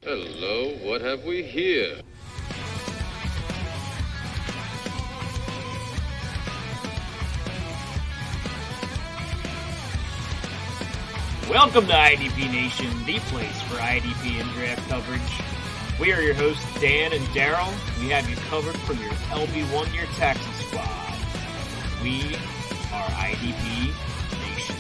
Hello, what have we here? Welcome to IDP Nation, the place for IDP and draft coverage. We are your hosts, Dan and Darrell. We have you covered from your LB1 year taxi squad. We are IDP Nation.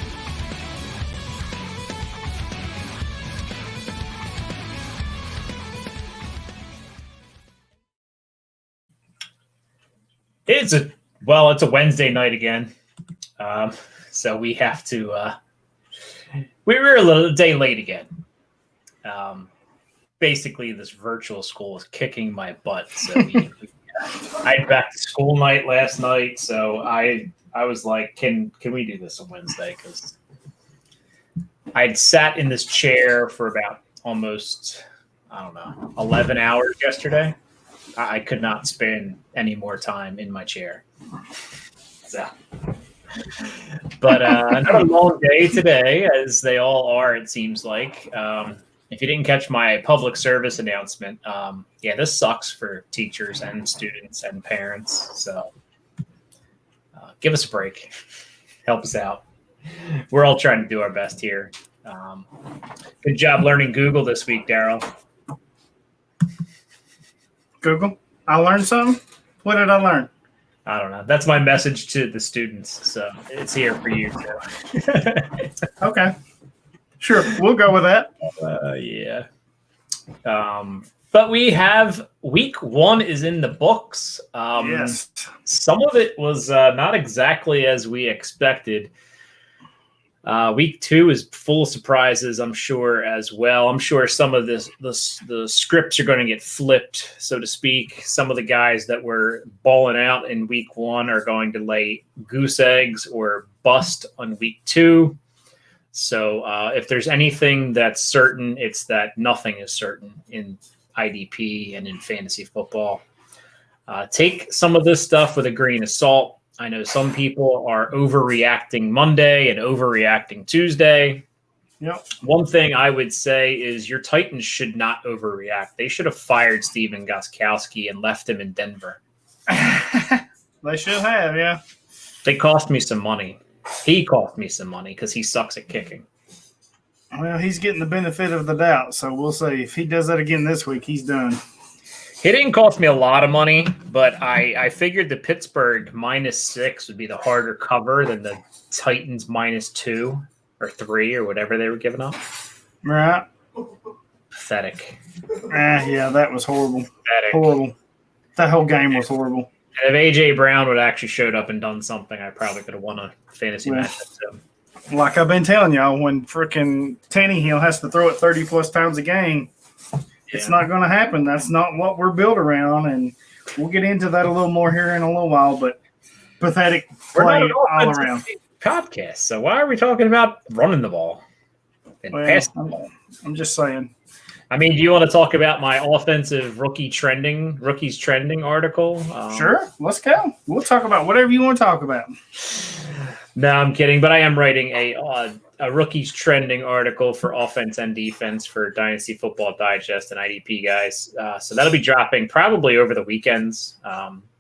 It's a Wednesday night again. So we have to, we were a little day late again. Basically, this virtual school is kicking my butt. So I had back to school night last night. So I was like, can we do this on Wednesday? Because I'd sat in this chair for about almost, 11 hours yesterday. I could not spend any more time in my chair. So, but another long day today, as they all are, it seems like. If you didn't catch my public service announcement, this sucks for teachers and students and parents. So give us a break. Help us out. We're all trying to do our best here. Good job learning Google this week, Darrell. Google? I learned something? What did I learn? I don't know. That's my message to the students. So it's here for you too. Okay. Sure. We'll go with that. Yeah. But we have week 1 is in the books. Yes. Some of it was not exactly as we expected. Week 2 is full of surprises, I'm sure, as well. I'm sure some of the scripts are going to get flipped, so to speak. Some of the guys that were balling out in week 1 are going to lay goose eggs or bust on week 2. So if there's anything that's certain, it's that nothing is certain in IDP and in fantasy football. Take some of this stuff with a grain of salt. I know some people are overreacting Monday and overreacting Tuesday. Yep. One thing I would say is your Titans should not overreact. They should have fired Steven Gostkowski and left him in Denver. They should have, yeah. They cost me some money. He cost me some money because he sucks at kicking. Well, he's getting the benefit of the doubt, so we'll see. If he does that again this week, he's done. It didn't cost me a lot of money, but I figured the Pittsburgh -6 would be the harder cover than the Titans -2 or 3 or whatever they were giving up. Right. Pathetic. Yeah, that was horrible. Pathetic. Horrible. That whole game was horrible. And if A.J. Brown would have actually showed up and done something, I probably could have won a fantasy matchup. So. Like I've been telling y'all, when frickin' Tannehill has to throw it 30-plus times a game, it's not going to happen. That's not what we're built around, and we'll get into that a little more here in a little while, but pathetic play all around. Podcast, so why are we talking about running the ball and passing the ball? I'm just saying. I mean, do you want to talk about my offensive rookies trending article? Sure, let's go. We'll talk about whatever you want to talk about. No, I'm kidding, but I am writing a rookies trending article for offense and defense for Dynasty Football Digest and IDP guys. So that'll be dropping probably over the weekends.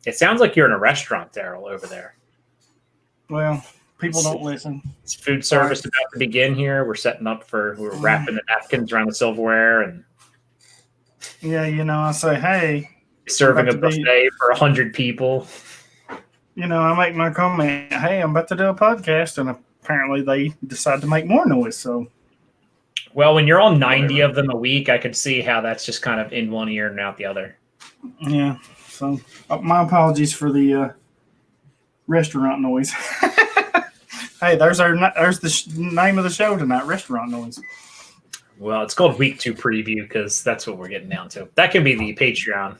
It sounds like you're in a restaurant, Darrell, over there. Well, people don't listen. It's food service about to begin here. We're wrapping the napkins around the silverware and yeah, I say, hey, serving a buffet for 100 people. I make my comment, hey, I'm about to do a podcast, and apparently they decide to make more noise. So, well, when you're on 90 of them a week, I could see how that's just kind of in one ear and out the other. Yeah. So, my apologies for the restaurant noise. Hey, there's the name of the show tonight, Restaurant Noise. Well, it's called Week 2 Preview because that's what we're getting down to. That can be the Patreon.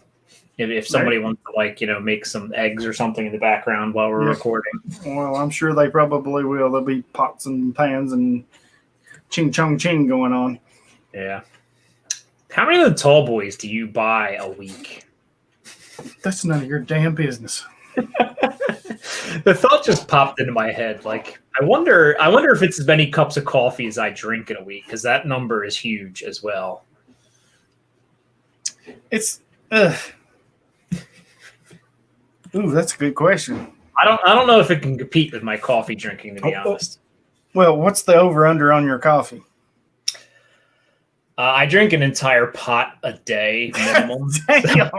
If somebody wants to, make some eggs or something in the background while we're recording. Well, I'm sure they probably will. There'll be pots and pans and ching chong ching going on. Yeah. How many of the tall boys do you buy a week? That's none of your damn business. The thought just popped into my head. Like, I wonder if it's as many cups of coffee as I drink in a week, because that number is huge as well. It's ooh, that's a good question. I don't know if it can compete with my coffee drinking, to be honest. Well, what's the over/under on your coffee? I drink an entire pot a day minimum. Damn.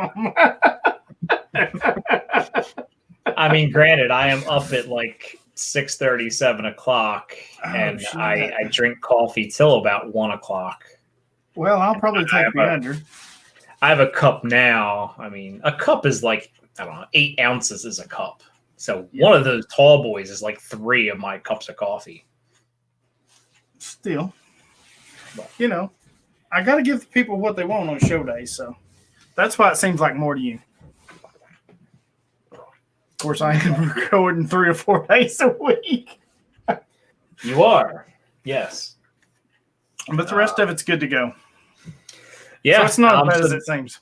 I mean, granted, I am up at like 6:30, 7 o'clock, and shit. I drink coffee till about 1 o'clock. Well, I'll probably take the under. I have a cup now. I mean, a cup is like, I don't know, 8 ounces is a cup. So one of those tall boys is like 3 of my cups of coffee. Still, you know, I got to give the people what they want on show days, so that's why it seems like more to you. Of course, I am recording 3 or 4 days a week. You are, yes, but the rest of it's good to go. Yeah, so it's not as bad as it seems.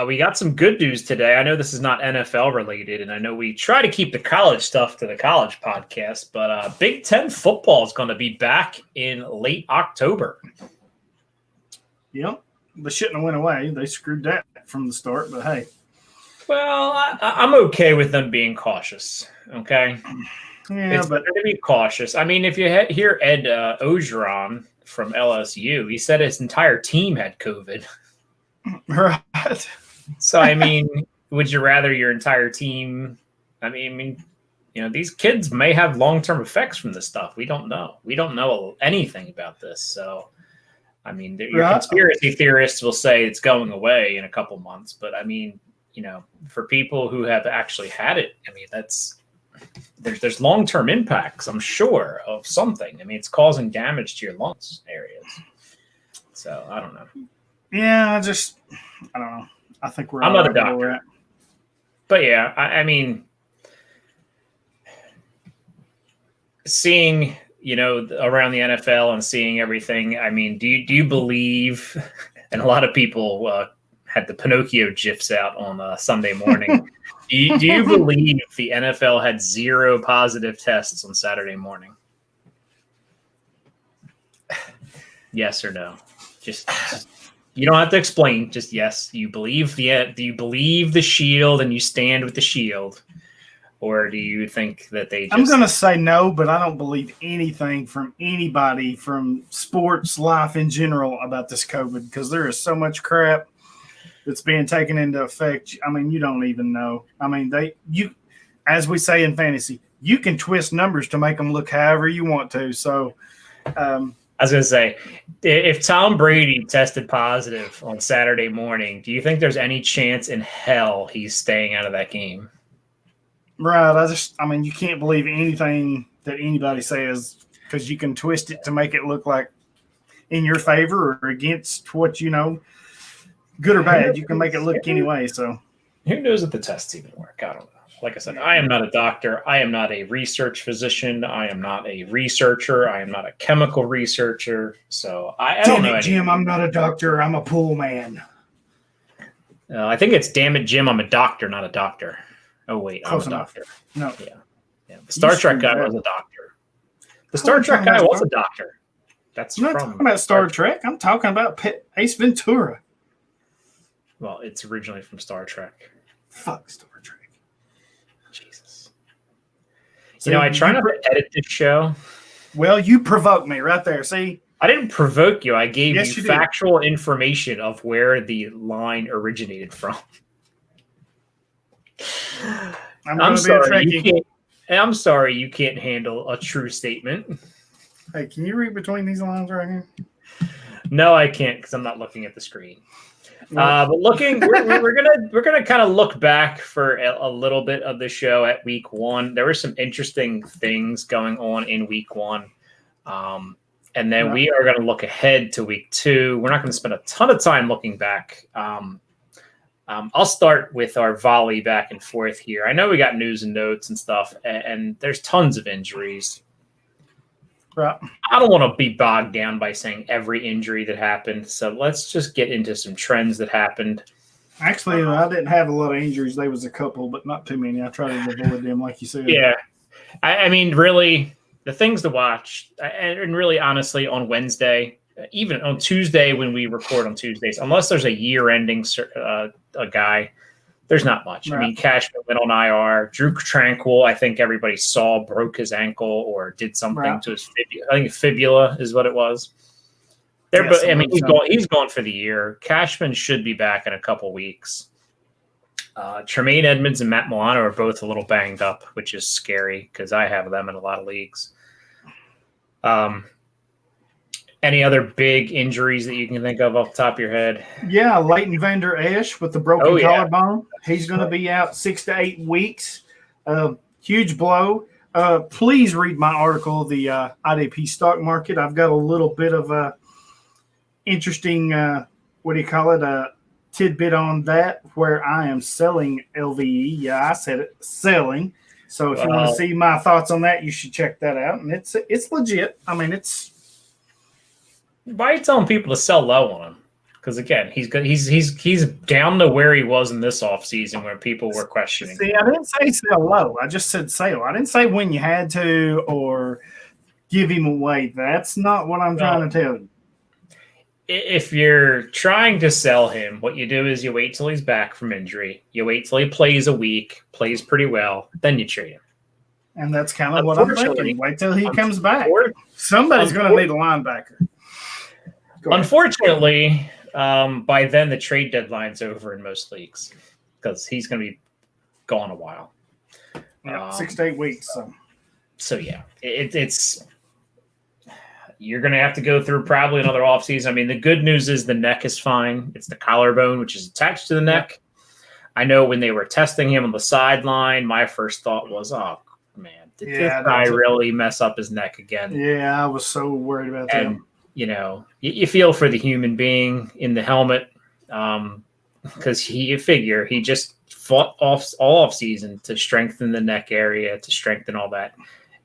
We got some good news today. I know this is not NFL related, and I know we try to keep the college stuff to the college podcast, but Big Ten football is going to be back in late October. Yep. They shouldn't have went away. They screwed that from the start, but hey. Well, I'm okay with them being cautious, okay? Yeah, but to be cautious. I mean, if you hear Ed Ogeron from LSU, he said his entire team had COVID. Right. So, I mean, would you rather your entire team? I mean, you know, these kids may have long-term effects from this stuff. We don't know. We don't know anything about this. So, I mean, your conspiracy theorists will say it's going away in a couple months. But, I mean, you know, for people who have actually had it, I mean, there's long-term impacts, I'm sure, of something. I mean, it's causing damage to your lungs areas. So, I don't know. Yeah, I don't know. I think I'm not a doctor. But yeah, I mean, seeing, you know, around the NFL and seeing everything, I mean, do you believe, and a lot of people had the Pinocchio GIFs out on Sunday morning, do you believe the NFL had 0 positive tests on Saturday morning? Yes or no? Just you don't have to explain. Just yes. Do you believe the Shield and you stand with the Shield, or do you think that they? I'm going to say no, but I don't believe anything from anybody from sports life in general about this COVID because there is so much crap that's being taken into effect. I mean, you don't even know. I mean, as we say in fantasy, you can twist numbers to make them look however you want to. So. I was going to say, if Tom Brady tested positive on Saturday morning, do you think there's any chance in hell he's staying out of that game? Right. I mean, you can't believe anything that anybody says because you can twist it to make it look like in your favor or against what you know, good or bad. You can make it look anyway. So who knows if the tests even work? I don't know. Like I said, I am not a doctor. I am not a research physician. I am not a researcher. I am not a chemical researcher. So I don't know. Jim, I'm not a doctor. I'm a pool man. I think it's damn it, Jim. I'm a doctor, not a doctor. Oh wait, I'm a doctor. No. Yeah. The Star Trek guy was a doctor. The Star Trek guy was a doctor. I'm not talking about Star Trek. I'm talking about Ace Ventura. Well, it's originally from Star Trek. Fuck Star Trek. Jesus. So, you know, I try not to edit this show. Well, you provoked me right there. See? I didn't provoke you. I gave you factual information of where the line originated from. I'm sorry you can't handle a true statement. Hey, can you read between these lines right here? No, I can't because I'm not looking at the screen. But we're gonna kind of look back for a little bit of the show at week 1. There were some interesting things going on in week 1, and then we are going to look ahead to week 2. We're not going to spend a ton of time looking back. I'll start with our volley back and forth here. I know we got news and notes and stuff, and there's tons of injuries. Right. I don't want to be bogged down by saying every injury that happened. So let's just get into some trends that happened. Actually, I didn't have a lot of injuries. There was a couple, but not too many. I tried to avoid them, like you said. Yeah. I mean, really, the things to watch, and really, honestly, on Wednesday, even on Tuesday when we record on Tuesdays, unless there's a year-ending a guy, there's not much. Right. I mean, Cashman went on IR. Drew Tranquil, I think everybody saw, broke his ankle or did something to his fibula. I think fibula is what it was. I mean, he's gone for the year. Cashman should be back in a couple weeks. Tremaine Edmonds and Matt Milano are both a little banged up, which is scary because I have them in a lot of leagues. Any other big injuries that you can think of off the top of your head? Yeah, Leighton Vander Esch with the broken collarbone. He's going to be out 6 to 8 weeks. Huge blow. Please read my article, the IDP stock market. I've got a little bit of a interesting, tidbit on that where I am selling LVE. Yeah, I said it, selling. So if you want to see my thoughts on that, you should check that out. And it's legit. I mean, it's. Why are you telling people to sell low on him? Because again, he's down to where he was in this offseason where people were questioning. See, I didn't say sell low. I just said sell. I didn't say when you had to or give him away. That's not what I'm trying to tell you. If you're trying to sell him, what you do is you wait till he's back from injury. You wait till he plays a week, plays pretty well, then you trade him. And that's kind of what I'm thinking. Wait till he comes back. Somebody's going to need a linebacker. Unfortunately, by then the trade deadline's over in most leagues because he's going to be gone a while. 6 to 8 weeks. So yeah, it's you're going to have to go through probably another offseason. I mean, the good news is the neck is fine. It's the collarbone, which is attached to the neck. I know when they were testing him on the sideline, my first thought was, oh, man, did this guy really mess up his neck again? Yeah, I was so worried about that. You know, you feel for the human being in the helmet because you figure he just fought all off season to strengthen the neck area, to strengthen all that,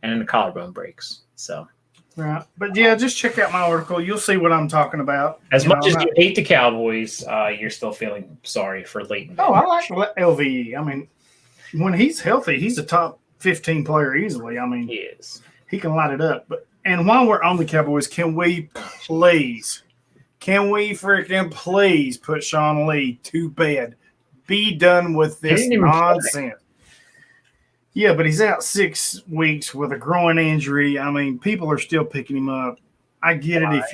and then the collarbone breaks. So, right. But yeah, just check out my article. You'll see what I'm talking about. As much as you hate the Cowboys, you're still feeling sorry for Leighton. Oh, I like LVE. I mean, when he's healthy, he's a top 15 player easily. I mean, he is. He can light it up, And while we're on the Cowboys, can we freaking please put Sean Lee to bed? Be done with this nonsense. Yeah, but he's out 6 weeks with a groin injury. I mean, people are still picking him up. I get it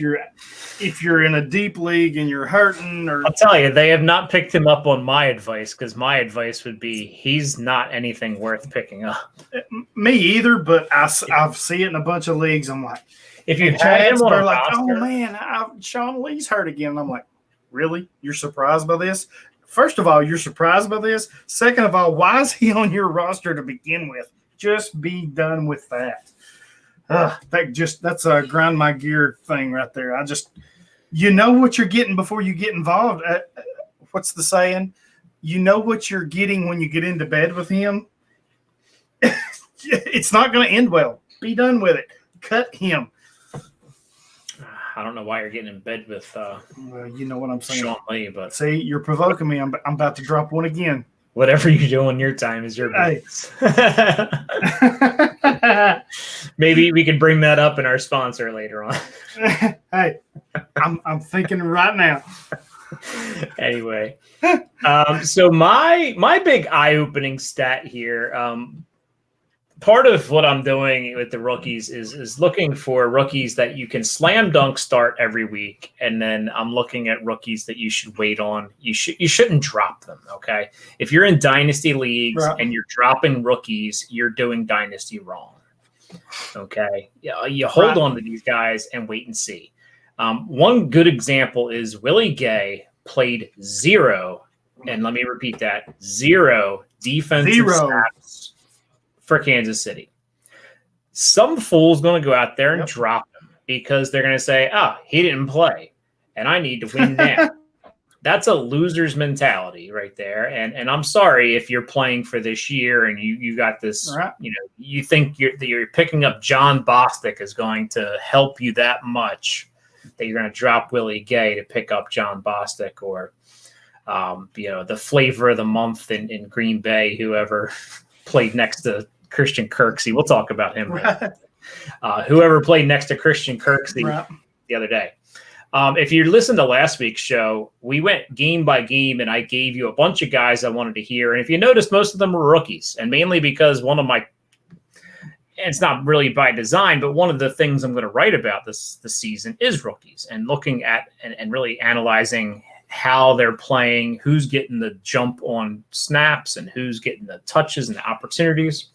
if you're in a deep league and you're hurting. Or I'll tell you, they have not picked him up on my advice because my advice would be he's not anything worth picking up. Me either, but I see it in a bunch of leagues. I'm like, if you had him on a like, roster, oh man, Sean Lee's hurt again. And I'm like, really? You're surprised by this? First of all, you're surprised by this. Second of all, why is he on your roster to begin with? Just be done with that. That's a grind my gear thing right there. You know what you're getting before you get involved. What's the saying? You know what you're getting when you get into bed with him. It's not going to end well. Be done with it. Cut him. I don't know why you're getting in bed with well, you know what I'm saying. Sean Lee, but see, you're provoking me. I'm about to drop one again. Whatever you do in your time is your business. Maybe we can bring that up in our sponsor later on. Hey, I'm thinking right now. Anyway, so my big eye-opening stat here. Part of what I'm doing with the rookies is looking for rookies that you can slam dunk start every week, and then I'm looking at rookies that you should wait on. You shouldn't drop them, okay? If you're in dynasty leagues and you're dropping rookies, you're doing dynasty wrong, okay? Yeah, you hold on to these guys and wait and see. One good example is Willie Gay played 0, and let me repeat that, 0 defensive snaps for Kansas City. Some fool's going to go out there and drop him because they're going to say, he didn't play and I need to win now. That's a loser's mentality right there. And I'm sorry if you're playing for this year and you got this, you think you're picking up John Bostic is going to help you that much that you're going to drop Willie Gay to pick up John Bostic or, the flavor of the month in Green Bay, whoever played next to Christian Kirksey. We'll talk about him. Whoever played next to Christian Kirksey the other day. If you listened to last week's show, we went game by game, and I gave you a bunch of guys I wanted to hear. And if you noticed, most of them were rookies, and mainly because it's not really by design, but one of the things I'm going to write about this season is rookies, and looking at and really analyzing how they're playing, who's getting the jump on snaps, and who's getting the touches and the opportunities.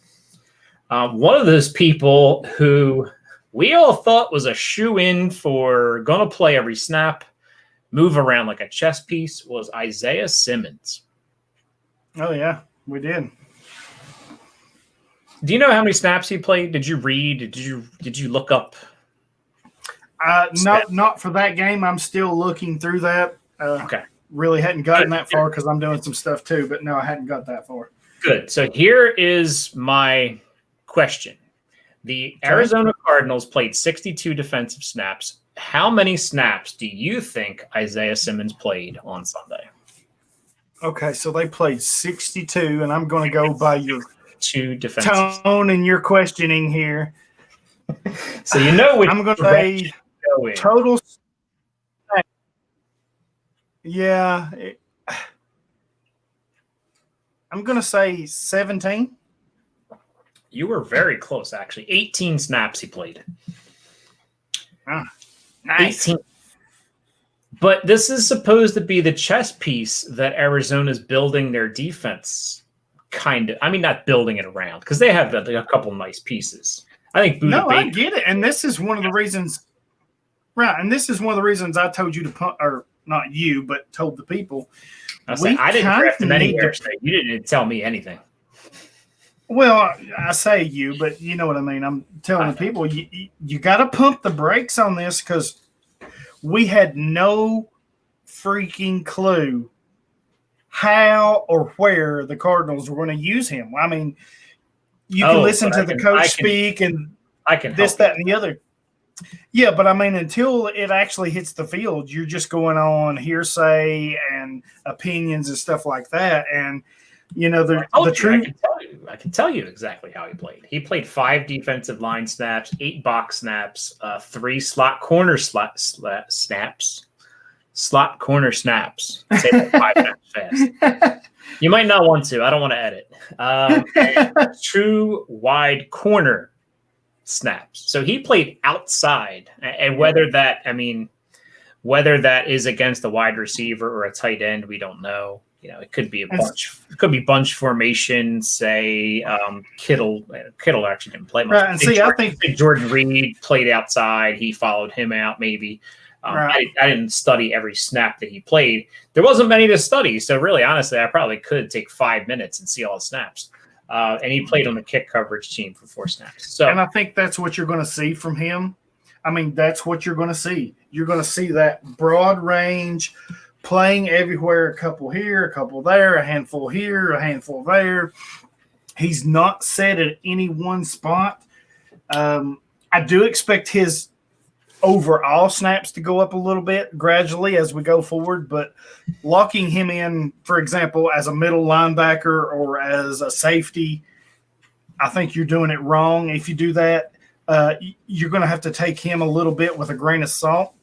One of those people who we all thought was a shoe-in for going to play every snap, move around like a chess piece, was Isaiah Simmons. Oh, yeah, we did. Do you know how many snaps he played? Did you read? Did you look up? Not for that game. I'm still looking through that. Okay. Really hadn't gotten that far because I'm doing some stuff too, but no, I hadn't got that far. Good. So here is my question. The Arizona Cardinals played 62 defensive snaps. How many snaps do you think Isaiah Simmons played on Sunday? Okay, so they played 62, and I'm going to go by your tone and your questioning here. So you know what I'm going to say total. Yeah, I'm going to say 17. You were very close, actually. 18 snaps he played. Nice. 18. But this is supposed to be the chess piece that Arizona's building their defense. Kind of. I mean, not building it around, because they have a couple nice pieces. I think Buda Baker. I get it. And this is one of the reasons. Right. And this is one of the reasons I told you to punt, or not you, but told the people. I didn't draft him anywhere, so you didn't tell me anything. Well, I say you, but you know what I mean. I'm telling the people, you got to pump the brakes on this, because we had no freaking clue how or where the Cardinals were going to use him. I mean, you can listen to the coach speak and this, that, and the other. Yeah, but I mean, until it actually hits the field, you're just going on hearsay and opinions and stuff like that. And you know, the truth. I can tell you exactly how he played. He played 5 defensive line snaps, 8 box snaps, 3 slot corner snaps. Slot corner snaps. Say that 5 times fast. You might not want to. I don't want to edit. And 2 wide corner snaps. So he played outside, and whether that is against a wide receiver or a tight end, we don't know. You know, it could be bunch formation. Say Kittle actually didn't play much. Right, and I think Jordan Reed played outside. He followed him out. Maybe I didn't study every snap that he played. There wasn't many to study, so really, honestly, I probably could take 5 minutes and see all the snaps. And he played on the kick coverage team for 4 snaps. So, and I think that's what you're going to see from him. I mean, that's what you're going to see. You're going to see that broad range. Playing everywhere, a couple here, a couple there, a handful here, a handful there. He's not set at any one spot. I do expect his overall snaps to go up a little bit gradually as we go forward, but locking him in, for example, as a middle linebacker or as a safety, I think you're doing it wrong. If you do that, you're going to have to take him a little bit with a grain of salt.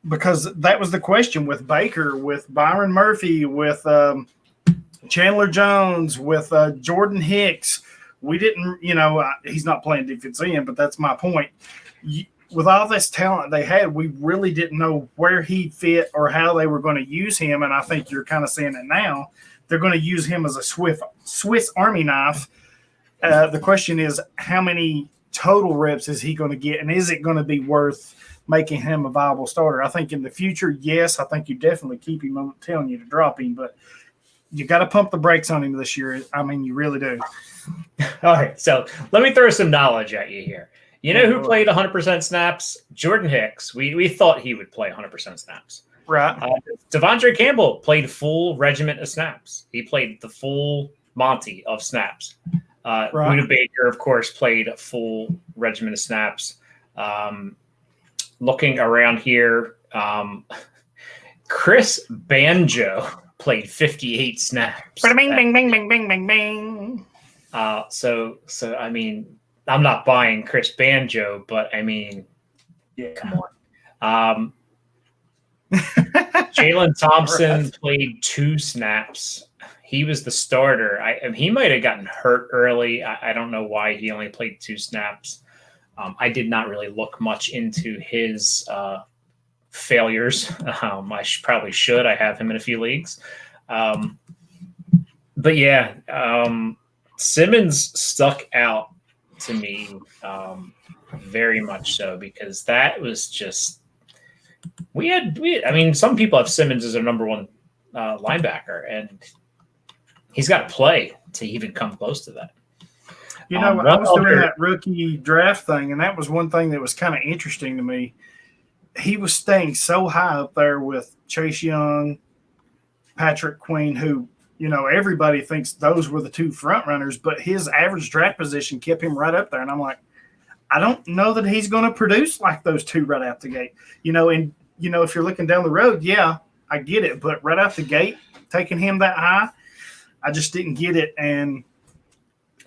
Because that was the question with Baker, with Byron Murphy, with Chandler Jones, with Jordan Hicks. We didn't, he's not playing defensive end, but that's my point. With all this talent they had, we really didn't know where he fit or how they were going to use him, and I think you're kind of seeing it now. They're going to use him as a Swiss Army knife. The question is, how many total reps is he going to get, and is it going to be worth making him a viable starter? I think in the future, yes, I think you definitely keep him. I'm not telling you to drop him, but you got to pump the brakes on him this year. I mean, you really do. All right, so let me throw some knowledge at you here. You know who played 100% snaps? Jordan Hicks. We thought he would play 100% snaps. Right. Devondre Campbell played full regiment of snaps. He played the full Monty of snaps. Buda Baker, of course, played a full regiment of snaps. Looking around here, Chris Banjo played 58 snaps. Bing, bing, bing, bing, bing, bing, bing. So I mean, I'm not buying Chris Banjo, but I mean, yeah, come Jalen Thompson played 2 snaps. He was the starter. He might have gotten hurt early. I don't know why he only played 2 snaps. I did not really look much into his failures. I probably should. I have him in a few leagues. But yeah, Simmons stuck out to me very much so, because that was just some people have Simmons as their number 1 linebacker, and he's got to play to even come close to that. I was doing that rookie draft thing, and that was one thing that was kind of interesting to me. He was staying so high up there with Chase Young, Patrick Queen, who, everybody thinks those were the 2 front runners, but his average draft position kept him right up there. And I'm like, I don't know that he's going to produce like those 2 right out the gate. If you're looking down the road, yeah, I get it. But right out the gate, taking him that high, I just didn't get it. And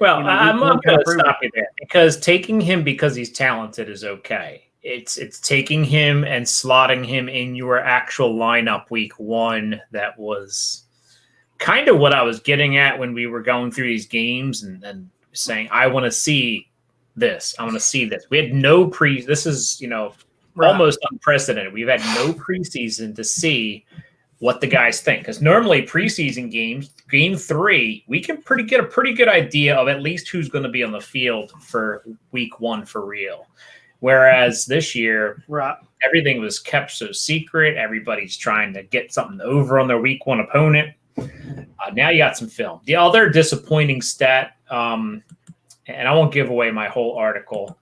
I'm going to stop you there, because taking him because he's talented is okay. It's taking him and slotting him in your actual lineup week 1 that was kind of what I was getting at when we were going through these games and saying, I want to see this. I want to see this. We had no this is, almost unprecedented. We've had no preseason to see what the guys think. Because normally preseason games, game 3, we can get a pretty good idea of at least who's going to be on the field for week 1 for real. Whereas this year, everything was kept so secret. Everybody's trying to get something over on their week 1 opponent. Now you got some film. The other disappointing stat, and I won't give away my whole article,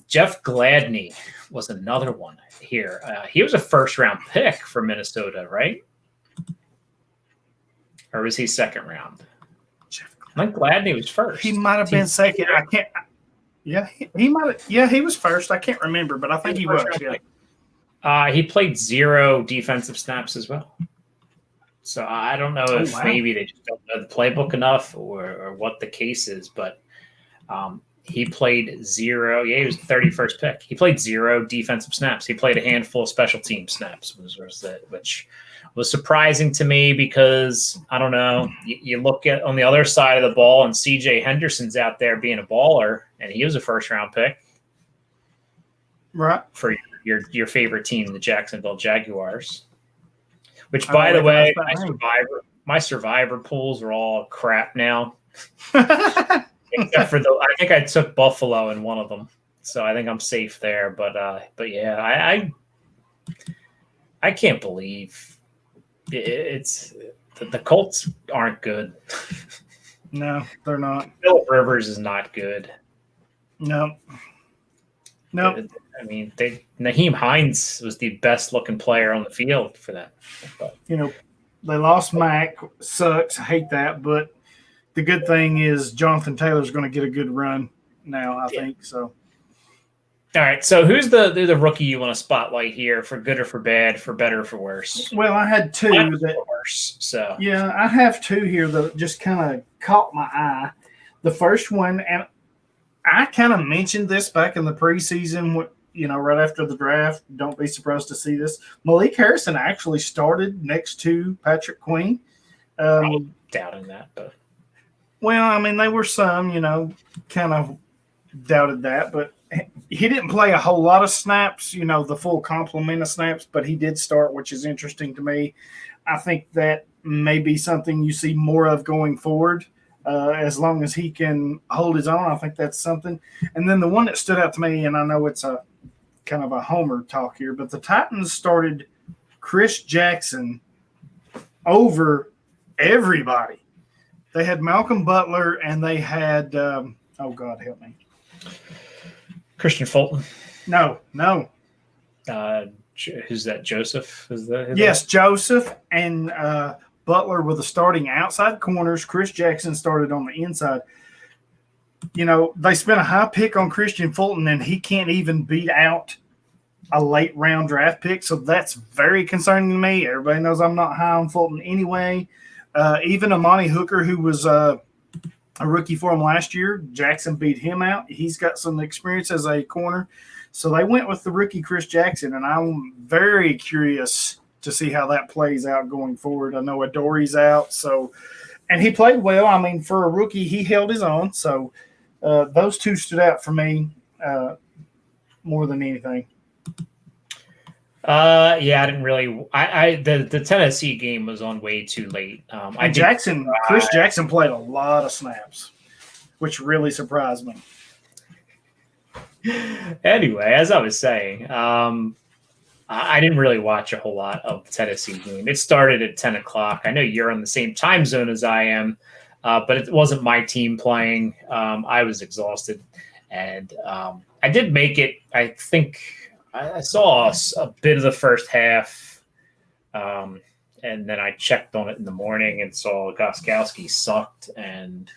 Jeff Gladney was another one here. He was a first-round pick for Minnesota, right? Or was he second round? I think Gladney was first. He might have been second. I can't. Yeah, he might have. Yeah, he was first. I can't remember, but I think he was. Yeah. He played 0 defensive snaps as well. So I don't know if maybe they just don't know the playbook enough or what the case is, but he played 0. Yeah, he was the 31st pick. He played 0 defensive snaps. He played a handful of special team snaps, which was surprising to me because, I don't know, you look at on the other side of the ball and C.J. Henderson's out there being a baller, and he was a first-round pick. Right. For your favorite team, the Jacksonville Jaguars. Which, by the way, my survivor pools are all crap now. Except for I think I took Buffalo in one of them, so I think I'm safe there. But yeah, I can't believe it's the Colts aren't good. No, they're not. Phillip Rivers is not good. No. I mean, Naheem Hines was the best looking player on the field for that. But, they lost Mac. Sucks. I hate that. But the good thing is Jonathan Taylor's going to get a good run now, I think. So. All right. So who's the rookie you want to spotlight here for good or for bad, for better or for worse? Well, I had 2 that worse. So yeah, I have 2 here that just kind of caught my eye. The first one, and I kind of mentioned this back in the preseason, right after the draft. Don't be surprised to see this. Malik Harrison actually started next to Patrick Queen. I'm doubting that, but. Well, I mean, there were some, kind of doubted that, but he didn't play a whole lot of snaps, the full complement of snaps, but he did start, which is interesting to me. I think that may be something you see more of going forward. As long as he can hold his own, I think that's something. And then the one that stood out to me, and I know it's a kind of a homer talk here, but the Titans started Chris Jackson over everybody. They had Malcolm Butler, and they had oh God help me, Christian Fulton. No. Who's that? Joseph? Yes, Joseph and Butler were the starting outside corners. Chris Jackson started on the inside. They spent a high pick on Christian Fulton, and he can't even beat out a late round draft pick. So that's very concerning to me. Everybody knows I'm not high on Fulton anyway. Even Amani Hooker, who was a rookie for him last year, Jackson beat him out. He's got some experience as a corner. So they went with the rookie Chris Jackson, and I'm very curious to see how that plays out going forward. I know Adori's out, and he played well. I mean, for a rookie, he held his own. So those two stood out for me more than anything. Yeah, I didn't really. The Tennessee game was on way too late. Chris Jackson played a lot of snaps, which really surprised me. Anyway, as I was saying, I didn't really watch a whole lot of the Tennessee game. It started at 10 o'clock. I know you're on the same time zone as I am, but it wasn't my team playing. I was exhausted, and I did make it. I think I saw a bit of the first half, and then I checked on it in the morning and saw Gostkowski sucked, and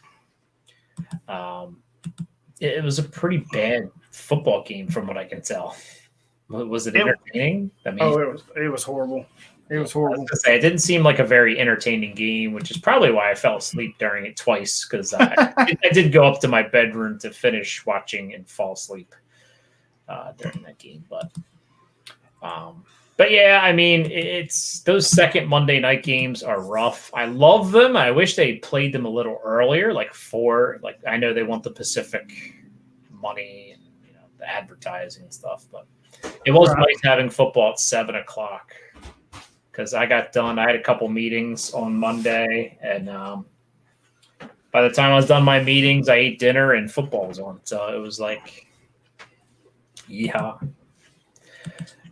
it was a pretty bad football game from what I can tell. Was it entertaining? I mean, it was horrible. It was horrible. I was gonna say, it didn't seem like a very entertaining game, which is probably why I fell asleep during it twice, because I did go up to my bedroom to finish watching and fall asleep during that game. But yeah, I mean, it's those second Monday night games are rough. I love them. I wish they played them a little earlier, like I know they want the Pacific money and the advertising and stuff, but it was nice having football at 7 o'clock, because I got done. I had a couple meetings on Monday, and by the time I was done my meetings, I ate dinner and football was on. So it was like, yeah.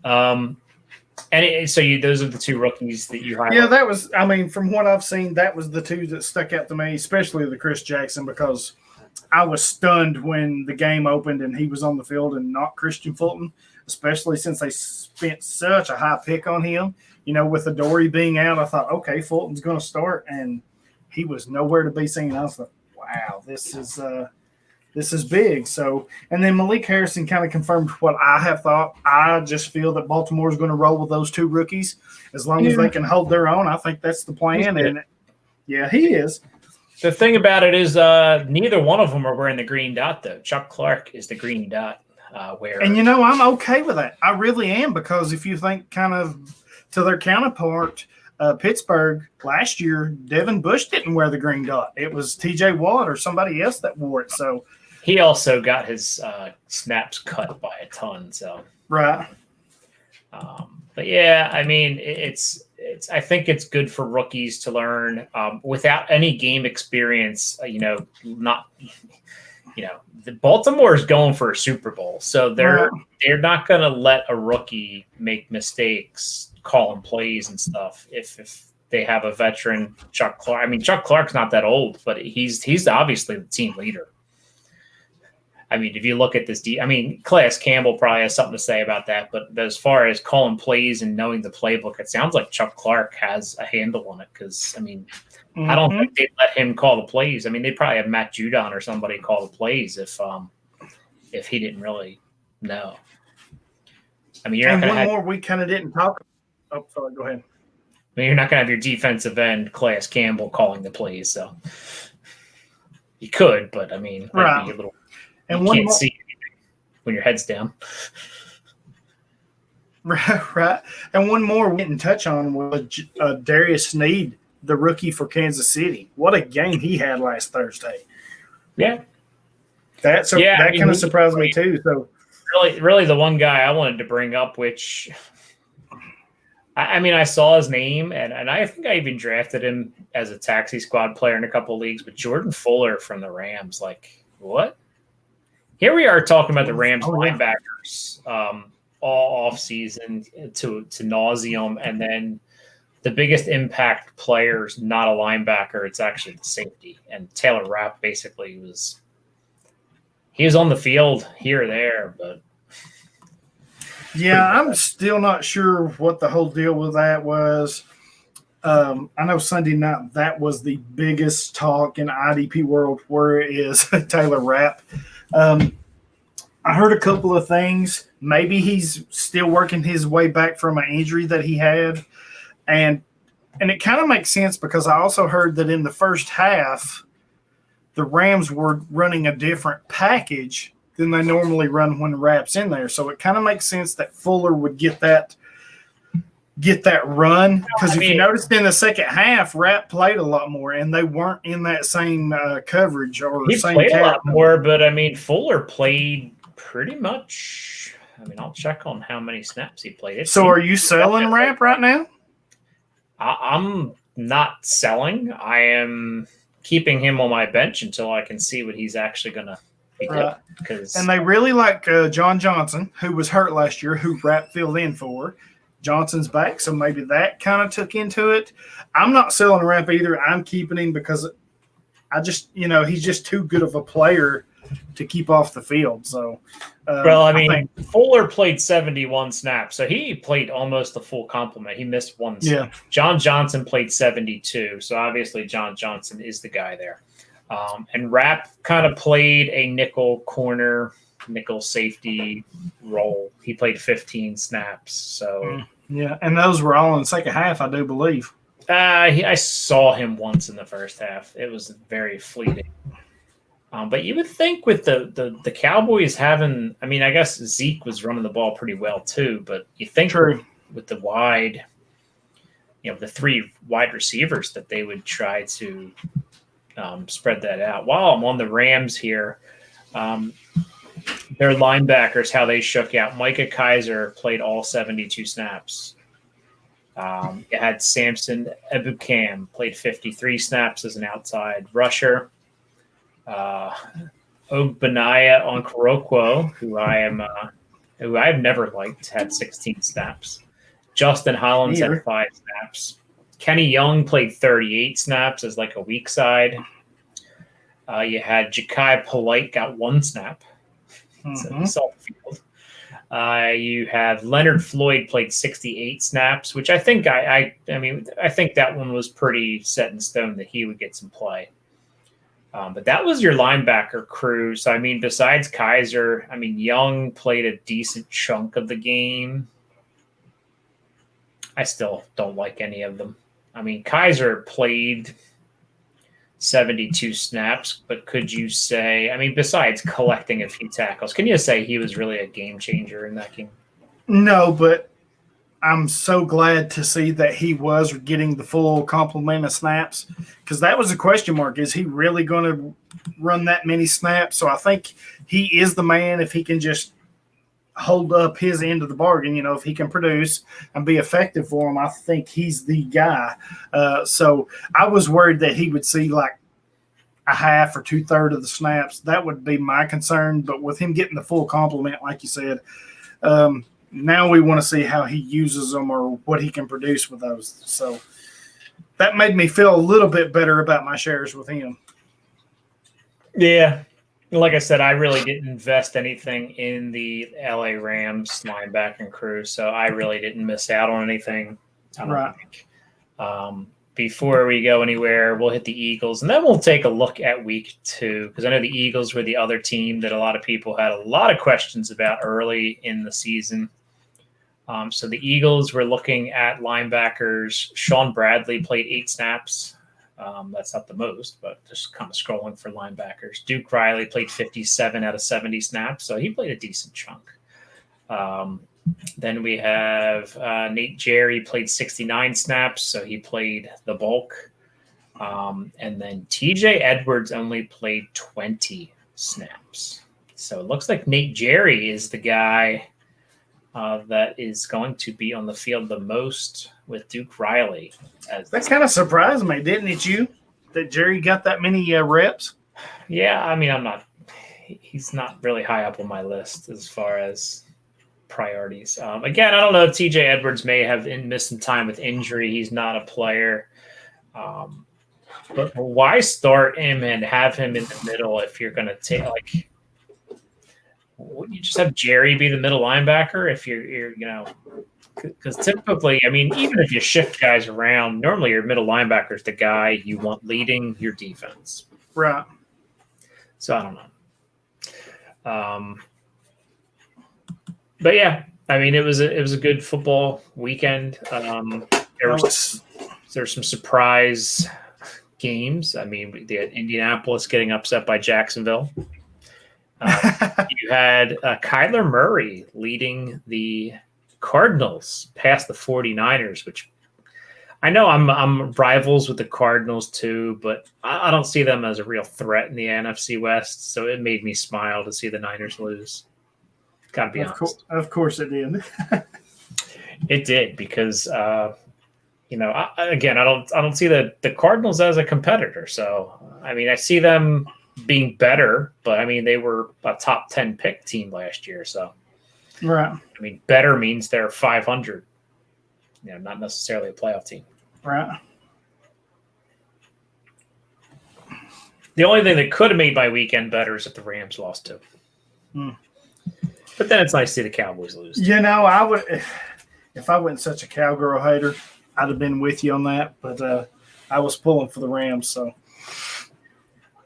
Those are the two rookies that you highlighted. Yeah, that was. I mean, from what I've seen, that was the two that stuck out to me, especially the Chris Jackson, because I was stunned when the game opened and he was on the field and not Christian Fulton, especially since they spent such a high pick on him. With Adoree being out, I thought, okay, Fulton's going to start, and he was nowhere to be seen. I was like, wow, this is big. So, and then Malik Harrison kind of confirmed what I have thought. I just feel that Baltimore is going to roll with those two rookies as long as they can hold their own. I think that's the plan. And yeah, he is. The thing about it is neither one of them are wearing the green dot, though. Chuck Clark is the green dot wearer. And, I'm okay with that. I really am, because if you think kind of to their counterpart, Pittsburgh last year, Devin Bush didn't wear the green dot. It was TJ Watt or somebody else that wore it. So he also got his snaps cut by a ton. So right. But yeah, I mean, it's. I think it's good for rookies to learn without any game experience. The Baltimore is going for a Super Bowl, so they're not going to let a rookie make mistakes, calling plays and stuff. If they have a veteran, Chuck Clark. I mean, Chuck Clark's not that old, but he's obviously the team leader. I mean, if you look at this, Calais Campbell probably has something to say about that. But as far as calling plays and knowing the playbook, it sounds like Chuck Clark has a handle on it. Because I don't think they'd let him call the plays. I mean, they'd probably have Matt Judon or somebody call the plays if he didn't really know. I mean, you're not going to have more. We kind of didn't talk. Oh, sorry. Go ahead. I mean, you're not going to have your defensive end Calais Campbell calling the plays. So you could, but I mean, that'd be a little. And you can't see anything when your head's down. Right. And one more we didn't touch on was Darius Sneed, the rookie for Kansas City. What a game he had last Thursday. Yeah. That kind of surprised me too. So really the one guy I wanted to bring up, which I saw his name and I think I even drafted him as a taxi squad player in a couple of leagues, but Jordan Fuller from the Rams, like, what? Here we are talking about the Rams linebackers all offseason to nauseum, and then the biggest impact player is not a linebacker; it's actually the safety. And Taylor Rapp basically was on the field here or there, but yeah, I'm still not sure what the whole deal with that was. I know Sunday night that was the biggest talk in IDP world. Where is Taylor Rapp? I heard a couple of things. Maybe he's still working his way back from an injury that he had. And it kind of makes sense because I also heard that in the first half, the Rams were running a different package than they normally run when Rapp's in there. So it kind of makes sense that Fuller would get that run, because if you noticed in the second half, Rapp played a lot more, and they weren't in that same coverage or he same played a lot character. more, but I mean, Fuller played pretty much. I mean, I'll check on how many snaps he played. So are you selling Rapp right now? I'm not selling. I am keeping him on my bench until I can see what he's actually going to be doing. And they really like John Johnson, who was hurt last year, who Rapp filled in for. Johnson's back, so maybe that kind of took into it. I'm not selling Rapp either. I'm keeping him because I just, he's just too good of a player to keep off the field. So, I think Fuller played 71 snaps, so he played almost the full complement. He missed one snap. Yeah. John Johnson played 72, so obviously John Johnson is the guy there. And Rapp kind of played a nickel corner, nickel safety role. He played 15 snaps. So yeah, and those were all in the second half, I do believe. I saw him once in the first half. It was very fleeting. But you would think with the Cowboys having, I mean, I guess Zeke was running the ball pretty well too, but you think with the wide, the three wide receivers that they would try to spread that out. While I'm on the Rams here, their linebackers, how they shook out. Micah Kaiser played all 72 snaps. You had Samson Ebukam played 53 snaps as an outside rusher. Ogbenaya Onkorokwo, who I've never liked, had 16 snaps. Justin Hollins had 5 snaps. Kenny Young played 38 snaps as like a weak side. You had Ja'Kai Polite got 1 snap. So he saw the field. You have Leonard Floyd played 68 snaps, which I think I think that one was pretty set in stone that he would get some play. But that was your linebacker crew. So, I mean, besides Kaiser, I mean, Young played a decent chunk of the game. I still don't like any of them. I mean, Kaiser played 72 snaps, but could you say, I mean, besides collecting a few tackles, can you say he was really a game changer in that game? No, but I'm so glad to see that he was getting the full complement of snaps, because that was a question mark. Is he really going to run that many snaps? So I think he is the man if he can just hold up his end of the bargain. If he can produce and be effective for him, I think he's the guy. So I was worried that he would see like a half or 2/3 of the snaps. That would be my concern. But with him getting the full complement, like you said, now we want to see how he uses them or what he can produce with those. So that made me feel a little bit better about my shares with him. Yeah. Like I said, I really didn't invest anything in the LA Rams linebacking crew, so I really didn't miss out on anything. I don't think. Before we go anywhere, we'll hit the Eagles, and then we'll take a look at week 2, because I know the Eagles were the other team that a lot of people had a lot of questions about early in the season. So the Eagles were looking at linebackers. Sean Bradley played 8 snaps. That's not the most, but just kind of scrolling for linebackers. Duke Riley played 57 out of 70 snaps, so he played a decent chunk. Then we have Nate Jerry played 69 snaps, so he played the bulk. And then TJ Edwards only played 20 snaps. So it looks like Nate Jerry is the guy that is going to be on the field the most with Duke Riley. That kind of surprised me, didn't it, that Jerry got that many reps? Yeah, I mean, he's not really high up on my list as far as priorities. Again, I don't know if TJ Edwards may have missed some time with injury. He's not a player. But why start him and have him in the middle if you're going to take, wouldn't you just have Jerry be the middle linebacker if you're because typically, I mean, even if you shift guys around, normally your middle linebacker is the guy you want leading your defense. Right. So I don't know. But yeah, I mean, it was a good football weekend. There were some surprise games. I mean, the Indianapolis getting upset by Jacksonville. You had Kyler Murray leading the Cardinals past the 49ers, which I know I'm rivals with the Cardinals too, but I don't see them as a real threat in the NFC West. So it made me smile to see the Niners lose. Gotta be honest. Of course it did. It did because I don't see the Cardinals as a competitor. So I mean, I see them being better, but I mean they were a top 10 pick team last year. So Right. I mean, better means they're 500. Not necessarily a playoff team. Right. The only thing that could have made my weekend better is if the Rams lost too. But then it's nice to see the Cowboys lose. I would, if I wasn't such a cowgirl hater, I'd have been with you on that. But I was pulling for the Rams, so.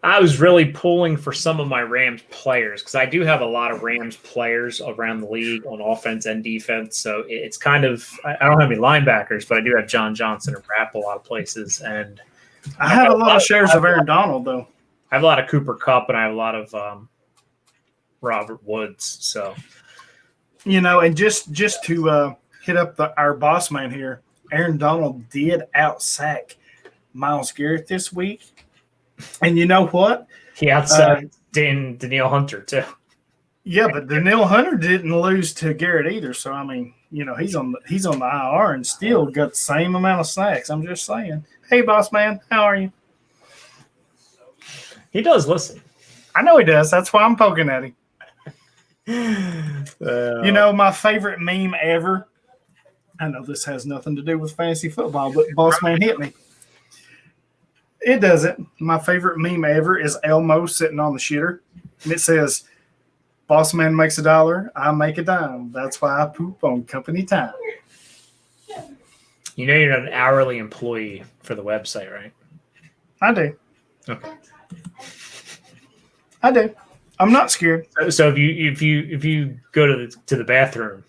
I was really pulling for some of my Rams players because I do have a lot of Rams players around the league on offense and defense. So it's kind of I don't have any linebackers, but I do have John Johnson and Rapp a lot of places. And I have a lot of shares of Aaron Donald, though. I have a lot of Cooper Kupp and I have a lot of Robert Woods. So, and just to hit up our boss man here, Aaron Donald did outsack Myles Garrett this week. And you know what? He outsacked Danielle Hunter too. Yeah, but Danielle Hunter didn't lose to Garrett either. So I mean, he's on the IR and still got the same amount of sacks. I'm just saying. Hey, boss man, how are you? He does listen. I know he does. That's why I'm poking at him. My favorite meme ever. I know this has nothing to do with fantasy football, but boss man hit me. It doesn't. My favorite meme ever is Elmo sitting on the shitter, and it says, "Boss man makes $1, I make a dime. That's why I poop on company time." You're not an hourly employee for the website, right? I do. Okay. I do. I'm not scared. So if you go to the bathroom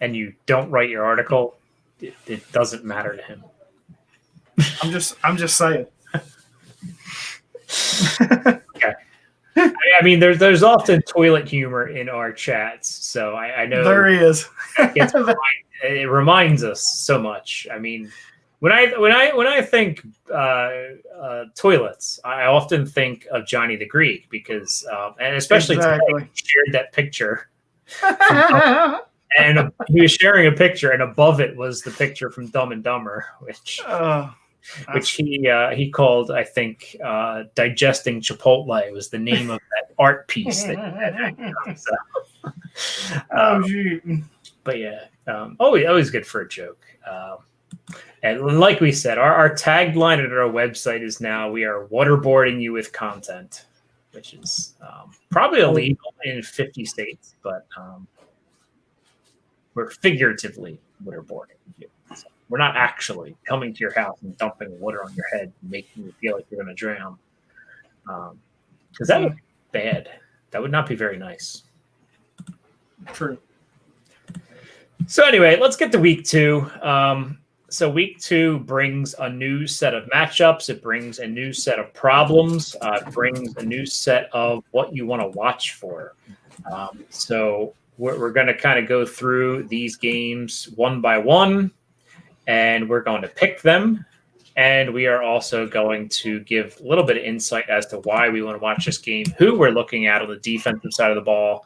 and you don't write your article, it doesn't matter to him. I'm just saying. Okay. I mean, there's often toilet humor in our chats, so I know there is. It reminds us so much. I mean, when I think toilets, I often think of Johnny the Greek because, and especially today, he shared that picture, and he was sharing a picture, and above it was the picture from Dumb and Dumber, which he called, I think, Digesting Chipotle was the name of that art piece. Shoot. But yeah, always good for a joke. And like we said, our tagline at our website is now, we are waterboarding you with content, which is probably illegal in 50 states, but we're figuratively waterboarding you. So we're not actually coming to your house and dumping water on your head and making you feel like you're going to drown. Because that would be bad. That would not be very nice. True. So anyway, let's get to week 2. So week 2 brings a new set of matchups. It brings a new set of problems. It brings a new set of what you want to watch for. So we're going to kind of go through these games one by one, and we're going to pick them. And we are also going to give a little bit of insight as to why we want to watch this game, who we're looking at on the defensive side of the ball.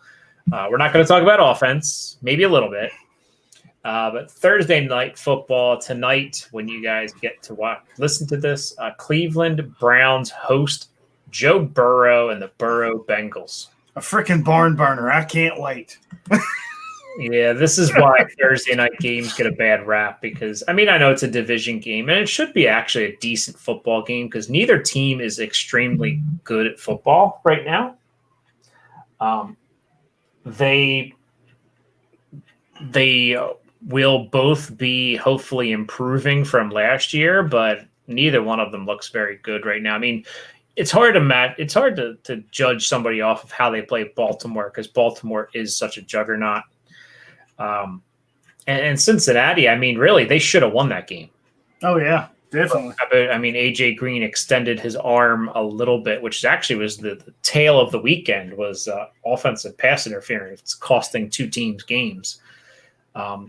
We're not going to talk about offense, maybe a little bit. But Thursday night football tonight, when you guys get to listen to this, Cleveland Browns host Joe Burrow and the Burrow Bengals. A freaking barn burner. I can't wait. Yeah, this is why Thursday night games get a bad rap because, I mean, I know it's a division game, and it should be actually a decent football game because neither team is extremely good at football right now. They will both be hopefully improving from last year, but neither one of them looks very good right now. I mean, it's hard to judge somebody off of how they play Baltimore because Baltimore is such a juggernaut. And Cincinnati, I mean, really, they should have won that game. Oh, yeah. Definitely. I mean, AJ Green extended his arm a little bit, which actually was the tail of the weekend, was offensive pass interference costing two teams games.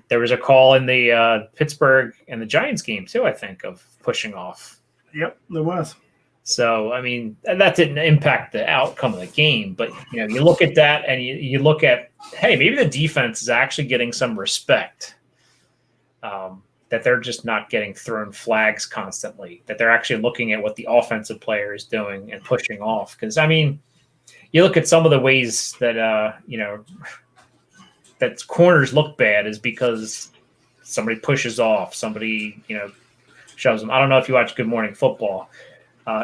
There was a call in the Pittsburgh and the Giants game too, I think, of pushing off. Yep, there was. So, I mean, that didn't impact the outcome of the game, but you look at that and you look at, hey, maybe the defense is actually getting some respect. That they're just not getting thrown flags constantly, that they're actually looking at what the offensive player is doing and pushing off. Because, I mean, you look at some of the ways that, that corners look bad is because somebody pushes off, somebody, shoves them. I don't know if you watch Good Morning Football.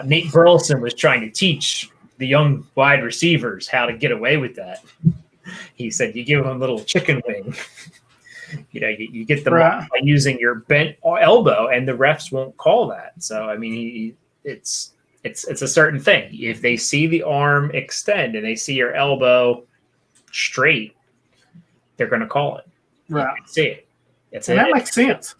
Nate Burleson was trying to teach the young wide receivers how to get away with that. He said, you give them a little chicken wing. You get them Right. by using your bent elbow, and the refs won't call that. So, I mean, it's a certain thing. If they see the arm extend and they see your elbow straight, they're going to call it. Right. You can see it. And that makes sense.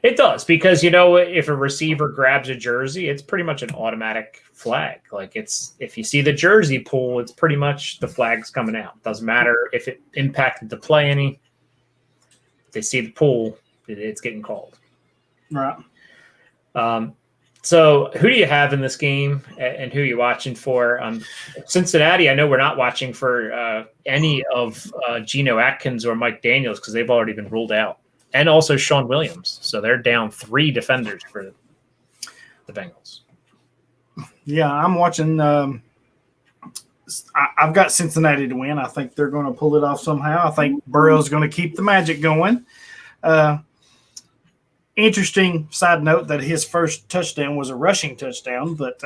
It does, because if a receiver grabs a jersey, it's pretty much an automatic flag. Like if you see the jersey pull, it's pretty much the flag's coming out. Doesn't matter if it impacted the play any. If they see the pull, it's getting called. Right. So who do you have in this game, and who are you watching for? Cincinnati, I know we're not watching for any of Geno Atkins or Mike Daniels because they've already been ruled out. And also Sean Williams. So they're down 3 defenders for the Bengals. Yeah, I'm watching. I've got Cincinnati to win. I think they're going to pull it off somehow. I think Burrow's going to keep the magic going. Interesting side note that his first touchdown was a rushing touchdown, but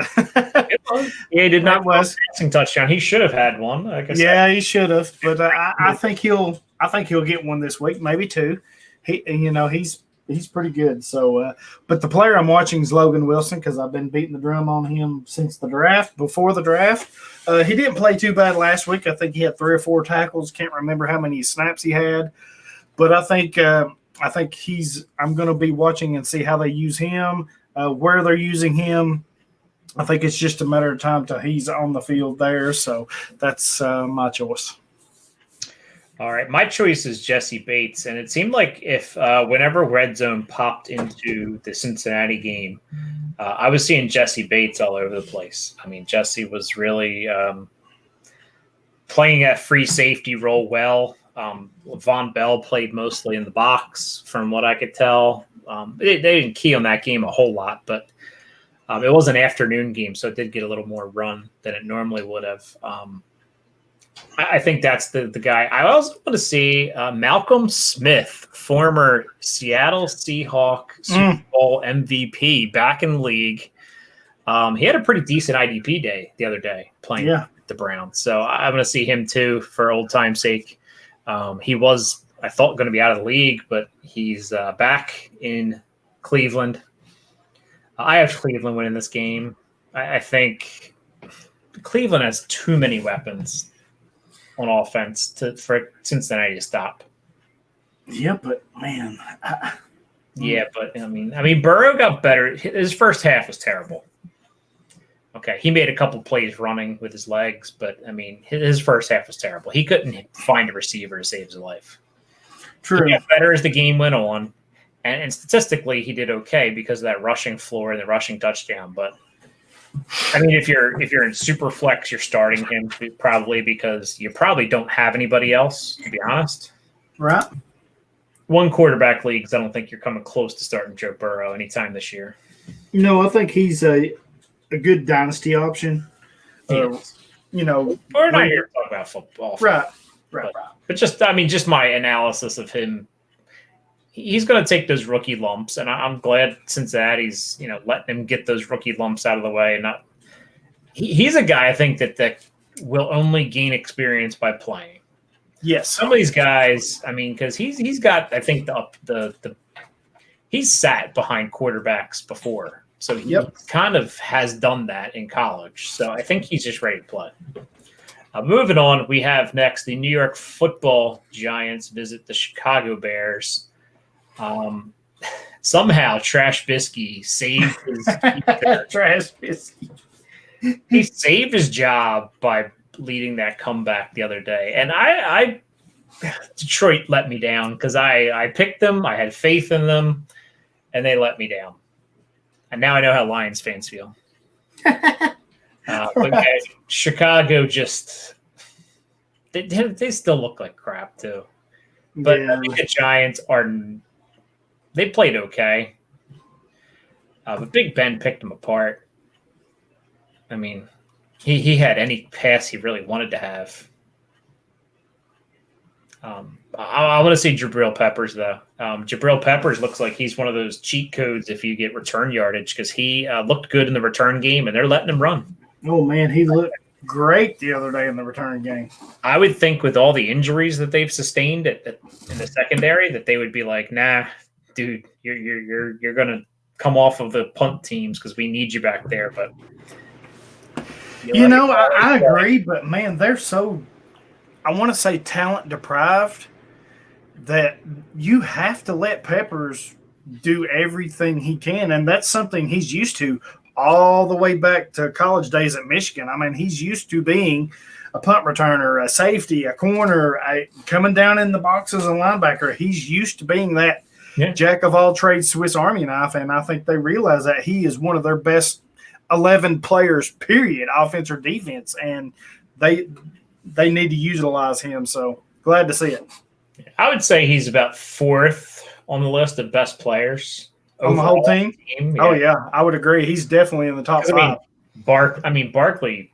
he did not was a passing touchdown. He should have had one. Like I said. Yeah, he should have. But I think he'll get one this week, maybe 2. He's pretty good. So, but the player I'm watching is Logan Wilson because I've been beating the drum on him since the draft. Before the draft, he didn't play too bad last week. I think he had 3 or 4 tackles. Can't remember how many snaps he had, but I think I'm going to be watching and see how they use him, where they're using him. I think it's just a matter of time till he's on the field there. So that's my choice. All right. My choice is Jesse Bates. And it seemed like if whenever Red Zone popped into the Cincinnati game, I was seeing Jesse Bates all over the place. I mean, Jesse was really playing that free safety role well. Von Bell played mostly in the box from what I could tell. They didn't key on that game a whole lot, but it was an afternoon game, so it did get a little more run than it normally would have. I think that's the guy. I also want to see Malcolm Smith, former Seattle Seahawk Super Bowl MVP, back in the league. He had a pretty decent IDP day the other day playing the Browns. So I'm going to see him too for old time's sake. He was, I thought, going to be out of the league, but he's back in Cleveland. I have Cleveland winning this game. I think Cleveland has too many weapons on offense for Cincinnati to stop. Yeah, but man. But I mean, Burrow got better. His first half was terrible. Okay, he made a couple plays running with his legs, but I mean, his first half was terrible. He couldn't find a receiver to save his life. True. He got better as the game went on, and statistically, he did okay because of that rushing floor and the rushing touchdown. But I mean, if you're in super flex, you're starting him probably because you probably don't have anybody else, to be honest. Right. 1 quarterback leagues, I don't think you're coming close to starting Joe Burrow anytime this year. No, I think he's a good dynasty option. We're not here to talk about football. Right. But just my analysis of him. He's going to take those rookie lumps, and I'm glad Cincinnati's letting him get those rookie lumps out of the way. And he's a guy I think that will only gain experience by playing. Yes, some of these guys. I mean, because he's got I think he's sat behind quarterbacks before, so he kind of has done that in college. So I think he's just ready to play. Moving on, we have next the New York Football Giants visit the Chicago Bears. somehow Trash Bisky saved his Trash Bisky. he saved his job by leading that comeback the other day. And I Detroit let me down because I picked them. I had faith in them, and they let me down. And now I know how Lions fans feel. But guys, Chicago just they still look like crap too. But I think the Giants they played okay. But Big Ben picked them apart. I mean, he had any pass he really wanted to have. I want to say Jabril Peppers, though. Jabril Peppers looks like he's one of those cheat codes if you get return yardage because he looked good in the return game, and they're letting him run. Oh, man, he looked great the other day in the return game. I would think with all the injuries that they've sustained in the secondary that they would be like, nah, dude, you're going to come off of the punt teams because we need you back there. But I agree, but, man, they're so – I want to say talent deprived that you have to let Peppers do everything he can. And that's something he's used to all the way back to college days at Michigan. I mean, he's used to being a punt returner, a safety, a corner, coming down in the box as a linebacker. He's used to being that jack of all trades Swiss Army knife. And I think they realize that he is one of their best 11 players, period, offense or defense. And they need to utilize him, so glad to see it. I would say he's about fourth on the list of best players on the whole team. Yeah. Oh yeah, I would agree. He's definitely in the top five. Barkley.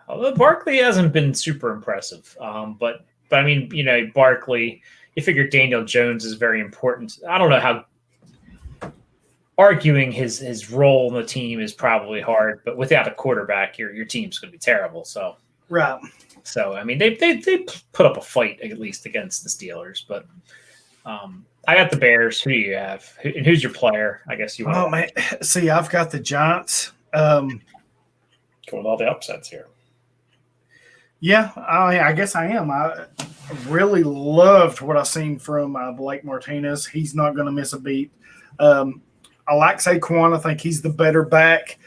Although Barkley hasn't been super impressive, but I mean, Barkley. You figure Daniel Jones is very important. I don't know how. Arguing his role in the team is probably hard, but without a quarterback, your team's going to be terrible. So right. So, I mean, they put up a fight at least against the Steelers, but I got the Bears. Who do you have? Who's your player? I guess you want. Oh man, see, I've got the Giants. Going with all the upsets here. Yeah, I guess I am. I really loved what I seen from Blake Martinez. He's not going to miss a beat. I like Saquon. I think he's the better back.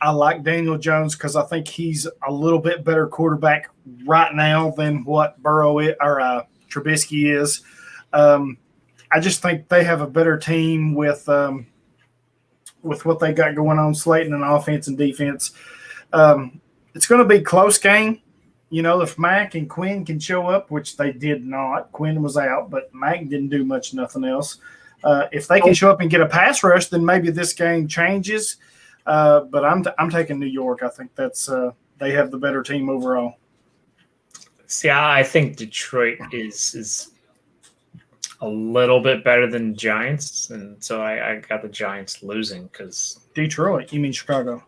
I like Daniel Jones because I think he's a little bit better quarterback right now than what Burrow or Trubisky is. I just think they have a better team with what they got going on, Slayton and offense and defense. It's going to be a close game. If Mack and Quinn can show up, which they did not. Quinn was out, but Mack didn't do nothing else. If they can show up and get a pass rush, then maybe this game changes. But I'm taking New York. I think that's they have the better team overall. See, I think Detroit is a little bit better than Giants, and so I got the Giants losing because Detroit. You mean Chicago?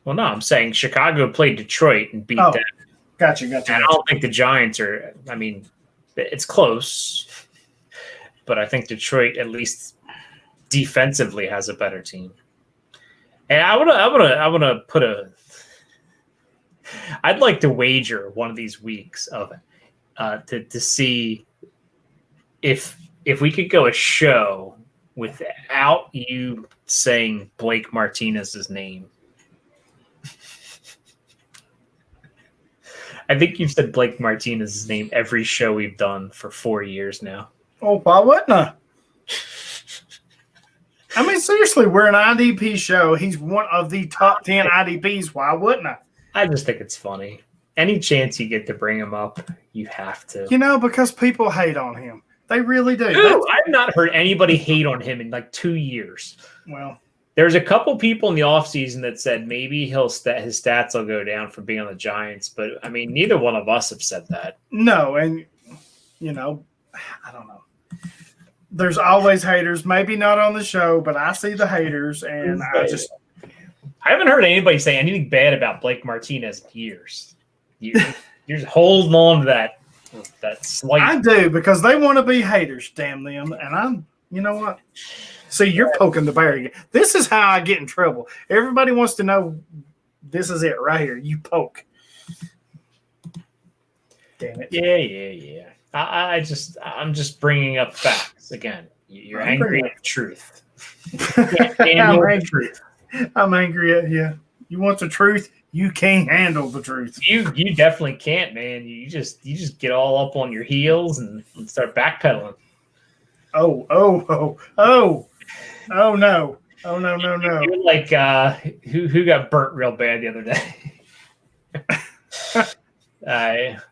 Well, no, I'm saying Chicago played Detroit and beat them. Gotcha. And I don't think the Giants are. I mean, it's close, but I think Detroit at least defensively has a better team. And I wanna put I'd like to wager one of these weeks of to see if we could go a show without you saying Blake Martinez's name. I think you've said Blake Martinez's name every show we've done for 4 years now. Oh, why wouldn't I? I mean, seriously, we're an IDP show. He's one of the top 10 IDPs. Why wouldn't I? I just think it's funny. Any chance you get to bring him up, you have to. Because people hate on him. They really do. I've not heard anybody hate on him in like 2 years. Well, there's a couple people in the offseason that said maybe his stats will go down for being on the Giants. But, I mean, neither one of us have said that. No, and, I don't know. There's always haters, maybe not on the show, but I see the haters, and I haven't heard anybody say anything bad about Blake Martinez in years. You're just holding on to that slight. I do, because they want to be haters, damn them, and you know what? See, you're poking the bear again. This is how I get in trouble. Everybody wants to know this is it right here. You poke. Damn it. Yeah. I'm just bringing up facts again. You're angry at the truth. I'm angry at you. You want the truth? You can't handle the truth. You definitely can't, man. You just get all up on your heels and start backpedaling. Oh no. You're like who got burnt real bad the other day.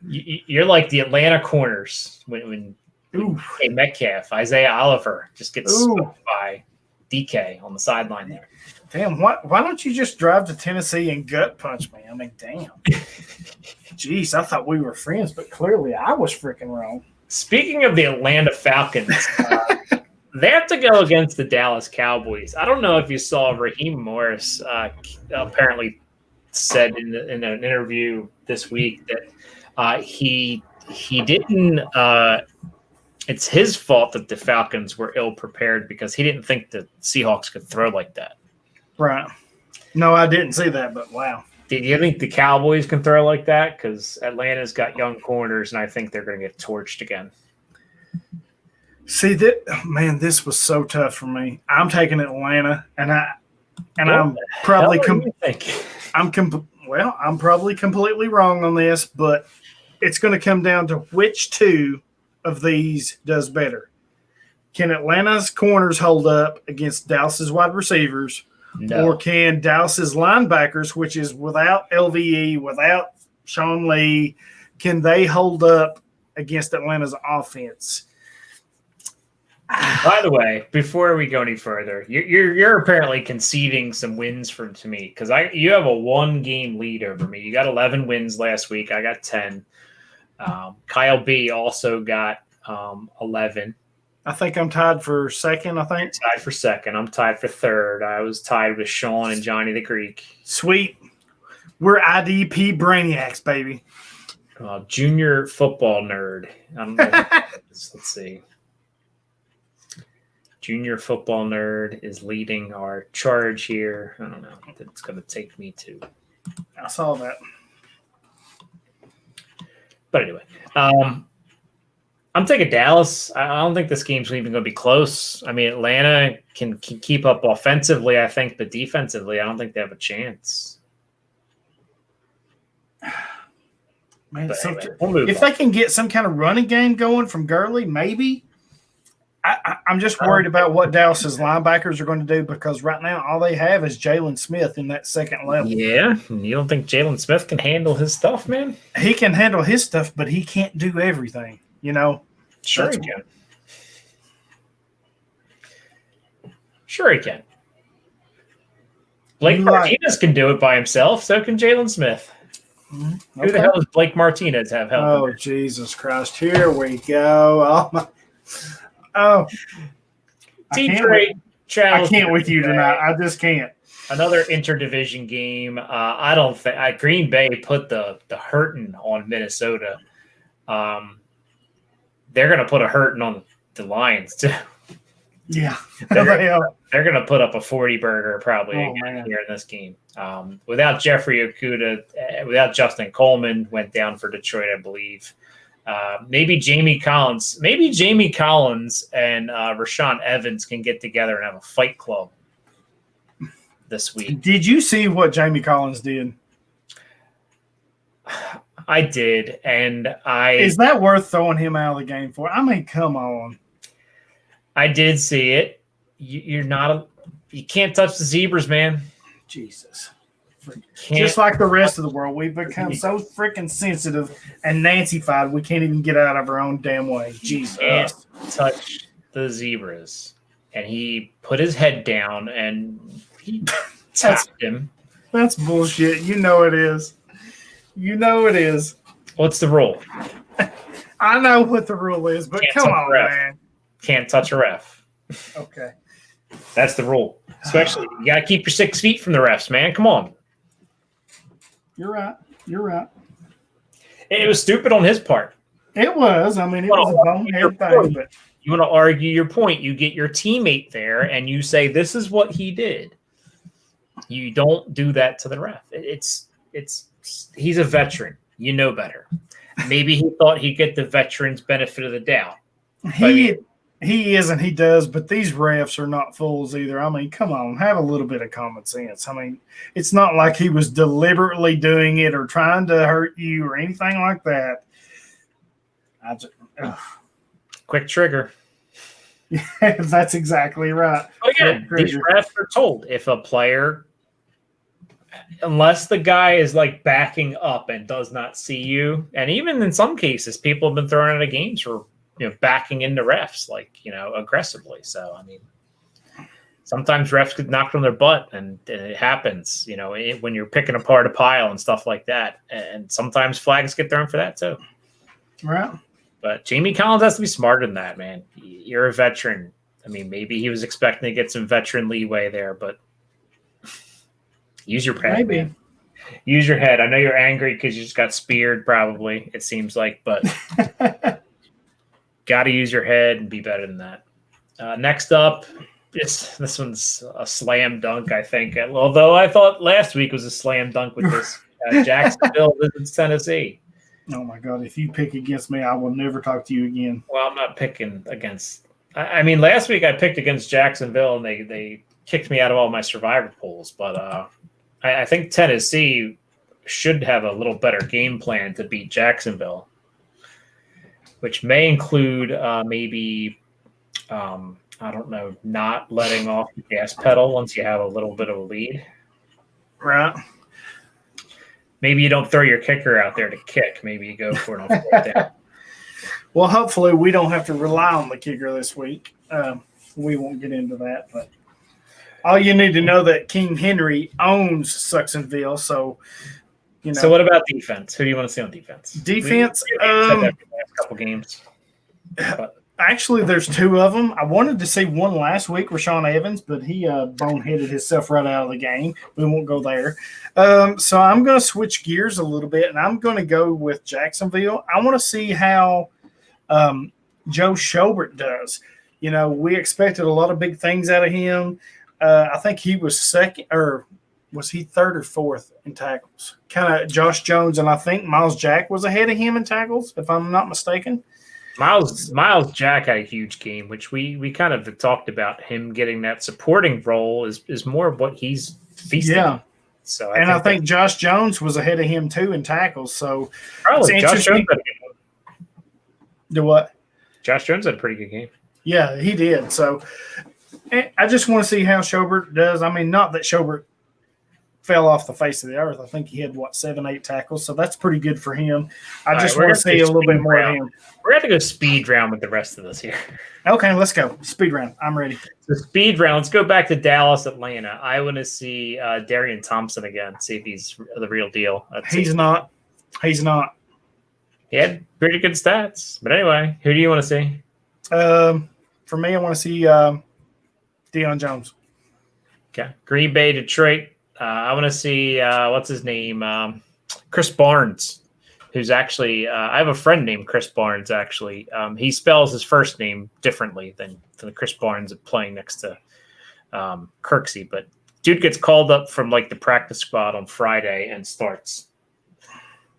You're like the Atlanta corners when DK Metcalf, Isaiah Oliver just gets smoked by DK on the sideline there. Damn, why don't you just drive to Tennessee and gut punch me? I mean, damn. Jeez, I thought we were friends, but clearly I was freaking wrong. Speaking of the Atlanta Falcons, they have to go against the Dallas Cowboys. I don't know if you saw Raheem Morris apparently said in an interview this week that he didn't it's his fault that the Falcons were ill prepared because he didn't think the Seahawks could throw like that. Right. No, I didn't see that, but wow. Do you think the Cowboys can throw like that? Because Atlanta's got young corners, and I think they're going to get torched again. See this was so tough for me. I'm taking Atlanta, and I'm probably I'm probably completely wrong on this, but it's going to come down to which two of these does better. Can Atlanta's corners hold up against Dallas's wide receivers? No. Or can Dallas's linebackers, which is without LVE, without Sean Lee, can they hold up against Atlanta's offense? By the way, before we go any further, you're apparently conceding some wins to me because you have a 1-game lead over me. You got 11 wins last week. I got 10. Kyle B also got 11. I think I'm tied for second, Tied for second. I'm tied for third. I was tied with Sean and Johnny the Greek. Sweet. We're IDP brainiacs, baby. Junior football nerd. I don't know. Let's see. Junior football nerd is leading our charge here. I don't know. It's going to take me to. I saw that. But anyway, I'm taking Dallas. I don't think this game's even going to be close. I mean, Atlanta can keep up offensively, I think, but defensively, I don't think they have a chance. Man, anyway, if they can get some kind of running game going from Gurley, maybe. I'm just worried about what Dallas's linebackers are going to do because right now all they have is Jalen Smith in that second level. Yeah, you don't think Jalen Smith can handle his stuff, man? He can handle his stuff, but he can't do everything. Sure he can. Sure he can. Blake Martinez can do it by himself. So can Jalen Smith. Mm-hmm. Okay. Who the hell does Blake Martinez have help? Oh, Jesus Christ. Here we go. I can't with you tonight. I just can't. Another interdivision game. I don't think Green Bay put the hurting on Minnesota. They're going to put a hurting on the Lions too. Yeah, they're going to put up a 40 burger probably here in this game. Without Jeffrey Okudah, without Justin Coleman, went down for Detroit, I believe. Maybe Jamie Collins and Rashaan Evans can get together and have a fight club this week. Did you see what Jamie Collins did? I did, and is that worth throwing him out of the game for? I mean, come on. I did see it. You can't touch the zebras, man. Jesus. Just like the rest of the world, we've become so freaking sensitive and Nancy-fied we can't even get out of our own damn way. Jesus. Can't touch the zebras. And he put his head down and he tapped him. That's bullshit. You know it is. What's the rule? I know what the rule is, but come on, man. Can't touch a ref. Okay. That's the rule. Especially, you got to keep your 6 feet from the refs, man. Come on. You're right. It was stupid on his part. It was. I mean, it was a bonehead thing. But you want to argue your point. You get your teammate there and you say, this is what he did. You don't do that to the ref. He's a veteran. You know better. Maybe he thought he'd get the veteran's benefit of the doubt. He He is and he does, but these refs are not fools either. I mean, come on, have a little bit of common sense. I mean, it's not like he was deliberately doing it or trying to hurt you or anything like that. Quick trigger. Yeah, that's exactly right. But again, these refs are told if a player, unless the guy is like backing up and does not see you, and even in some cases, people have been thrown out of games for backing into refs, like, aggressively. So, I mean, sometimes refs get knocked on their butt, and it happens, when you're picking apart a pile and stuff like that. And sometimes flags get thrown for that too. Right. But Jamie Collins has to be smarter than that, man. You're a veteran. I mean, maybe he was expecting to get some veteran leeway there, but use your head, man. Use your head. I know you're angry because you just got speared, probably, it seems like, but got to use your head and be better than that. Next up, this one's a slam dunk, I think. Although I thought last week was a slam dunk with this. Jacksonville visits Tennessee. Oh, my God. If you pick against me, I will never talk to you again. Well, I'm not picking against – I mean, last week I picked against Jacksonville, and they kicked me out of all my survivor pools. But I think Tennessee should have a little better game plan to beat Jacksonville, which may include maybe, I don't know, not letting off the gas pedal once you have a little bit of a lead. Right. Maybe you don't throw your kicker out there to kick. Maybe you go for it on fourth down. Well, hopefully we don't have to rely on the kicker this week. We won't get into that, but all you need to know that King Henry owns Sucksonville, so So what about defense? Who do you want to see on defense? Defense, last couple games. But actually, there's two of them. I wanted to see one last week, Rashawn Evans, but he boneheaded himself right out of the game. We won't go there. So I'm going to switch gears a little bit, and I'm going to go with Jacksonville. I want to see how Joe Schobert does. We expected a lot of big things out of him. I think he was second, or was he third or fourth in tackles? Kind of Josh Jones, and I think Miles Jack was ahead of him in tackles, if I'm not mistaken. Miles Jack had a huge game, which we kind of talked about him getting that supporting role is more of what he's feasting. Yeah. So I think Josh Jones was ahead of him too in tackles. So probably Josh Jones had a good game. Do what? Josh Jones had a pretty good game. Yeah, he did. So I just want to see how Schobert does. I mean, not that Schobert fell off the face of the earth. I think he had 7-8 tackles, so that's pretty good for him. I just want to see a little bit more of him. We're going to go speed round with the rest of this here. Okay, let's go. Speed round. I'm ready. So speed round. Let's go back to Dallas, Atlanta. I want to see Darian Thompson again, see if he's the real deal. He's not. He had pretty good stats. But anyway, who do you want to see? For me, I want to see Deion Jones. Okay. Green Bay, Detroit. I want to see, what's his name? Chris Barnes, who's actually, I have a friend named Chris Barnes, actually. He spells his first name differently than the Chris Barnes playing next to Kirksey. But dude gets called up from like the practice squad on Friday and starts.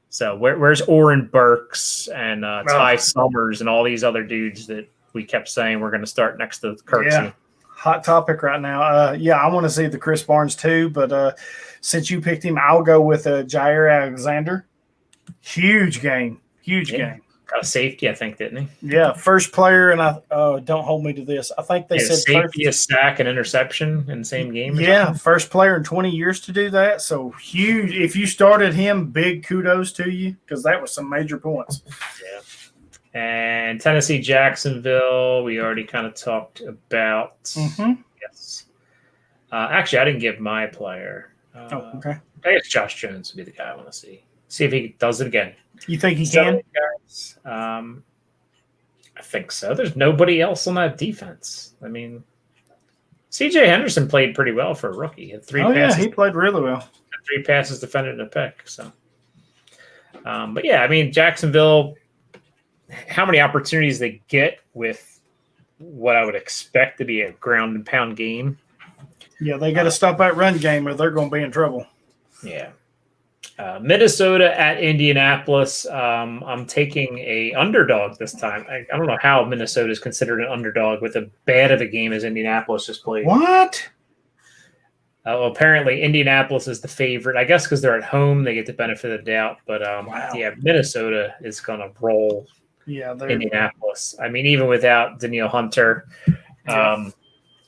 So where's Oren Burks and Ty Summers and all these other dudes that we kept saying we're going to start next to Kirksey? Yeah. Hot topic right now. I want to see the Chris Barnes too, but since you picked him, I'll go with Jair Alexander. Huge game. Got a safety, I think, didn't he? Yeah, first player, and don't hold me to this. I think they said safety, a sack, and interception in the same game. Yeah, first player in 20 years to do that. So huge. If you started him, big kudos to you because that was some major points. Yeah. And Tennessee, Jacksonville, we already kind of talked about. Mm-hmm. Yes. Actually, I didn't give my player. Okay. I guess Josh Jones would be the guy I want to see. See if he does it again. You think he can? Guys, I think so. There's nobody else on that defense. I mean, C.J. Henderson played pretty well for a rookie. He had 3 passes. Yeah, he played really well. 3 passes defended and a pick. So, but yeah, I mean, Jacksonville. How many opportunities they get with what I would expect to be a ground and pound game. Yeah, they got to stop that run game or they're going to be in trouble. Yeah. Minnesota at Indianapolis. I'm taking a underdog this time. I don't know how Minnesota is considered an underdog with as bad of a game as Indianapolis just played. What? Well, apparently Indianapolis is the favorite. I guess because they're at home, they get the benefit of the doubt. But Wow. yeah, Minnesota is going to roll Yeah, Indianapolis. I mean, even without Danielle Hunter,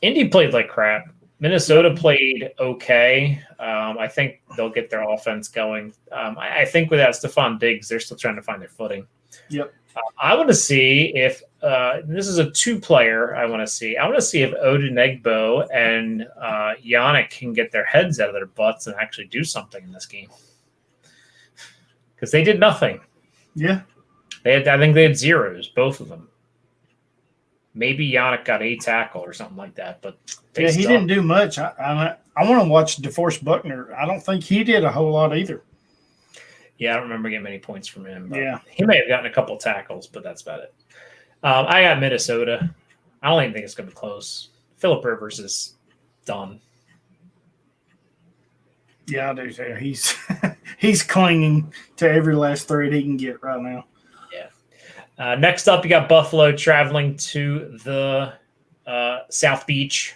Indy played like crap. Minnesota played okay. I think they'll get their offense going. I think without Stephon Diggs, they're still trying to find their footing. Yep. I want to see if this is a 2-player. I want to see if Odenegbo and Yannick can get their heads out of their butts and actually do something in this game, because they did nothing. Yeah. I think they had zeros, both of them. Maybe Yannick got a tackle or something like that, but he didn't do much. I want to watch DeForest Buckner. I don't think he did a whole lot either. Yeah, I don't remember getting many points from him. Yeah. He may have gotten a couple tackles, but that's about it. I got Minnesota. I don't even think it's going to be close. Phillip Rivers is done. Yeah, I do too. He's clinging to every last thread he can get right now. Yeah. Next up, you got Buffalo traveling to the South Beach.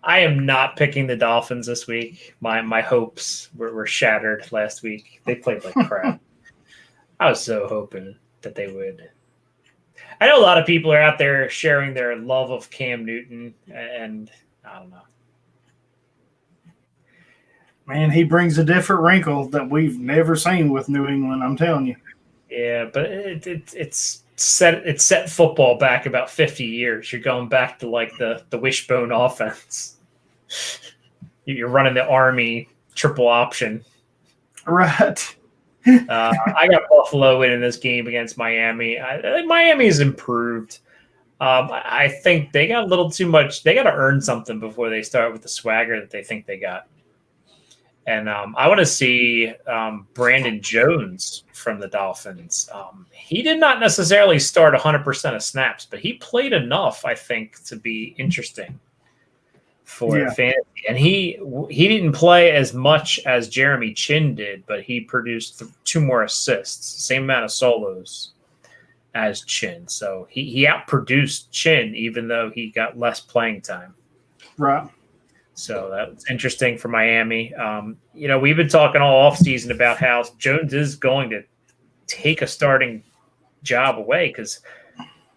I am not picking the Dolphins this week. My hopes were shattered last week. They played like crap. I was so hoping that they would. I know a lot of people are out there sharing their love of Cam Newton, and I don't know. Man, he brings a different wrinkle that we've never seen with New England, I'm telling you. Yeah, but it's set football back about 50 years. You're going back to like the wishbone offense. You're running the Army triple option. Right. I got Buffalo winning this game against Miami. I think Miami's improved. I think they got a little too much. They got to earn something before they start with the swagger that they think they got. And I want to see Brandon Jones from the Dolphins. He did not necessarily start 100% of snaps, but he played enough, I think, to be interesting for fantasy. And he didn't play as much as Jeremy Chin did, but he produced 2 more assists, same amount of solos as Chin. So he outproduced Chin, even though he got less playing time. Right. So that's interesting for Miami. We've been talking all offseason about how Jones is going to take a starting job away because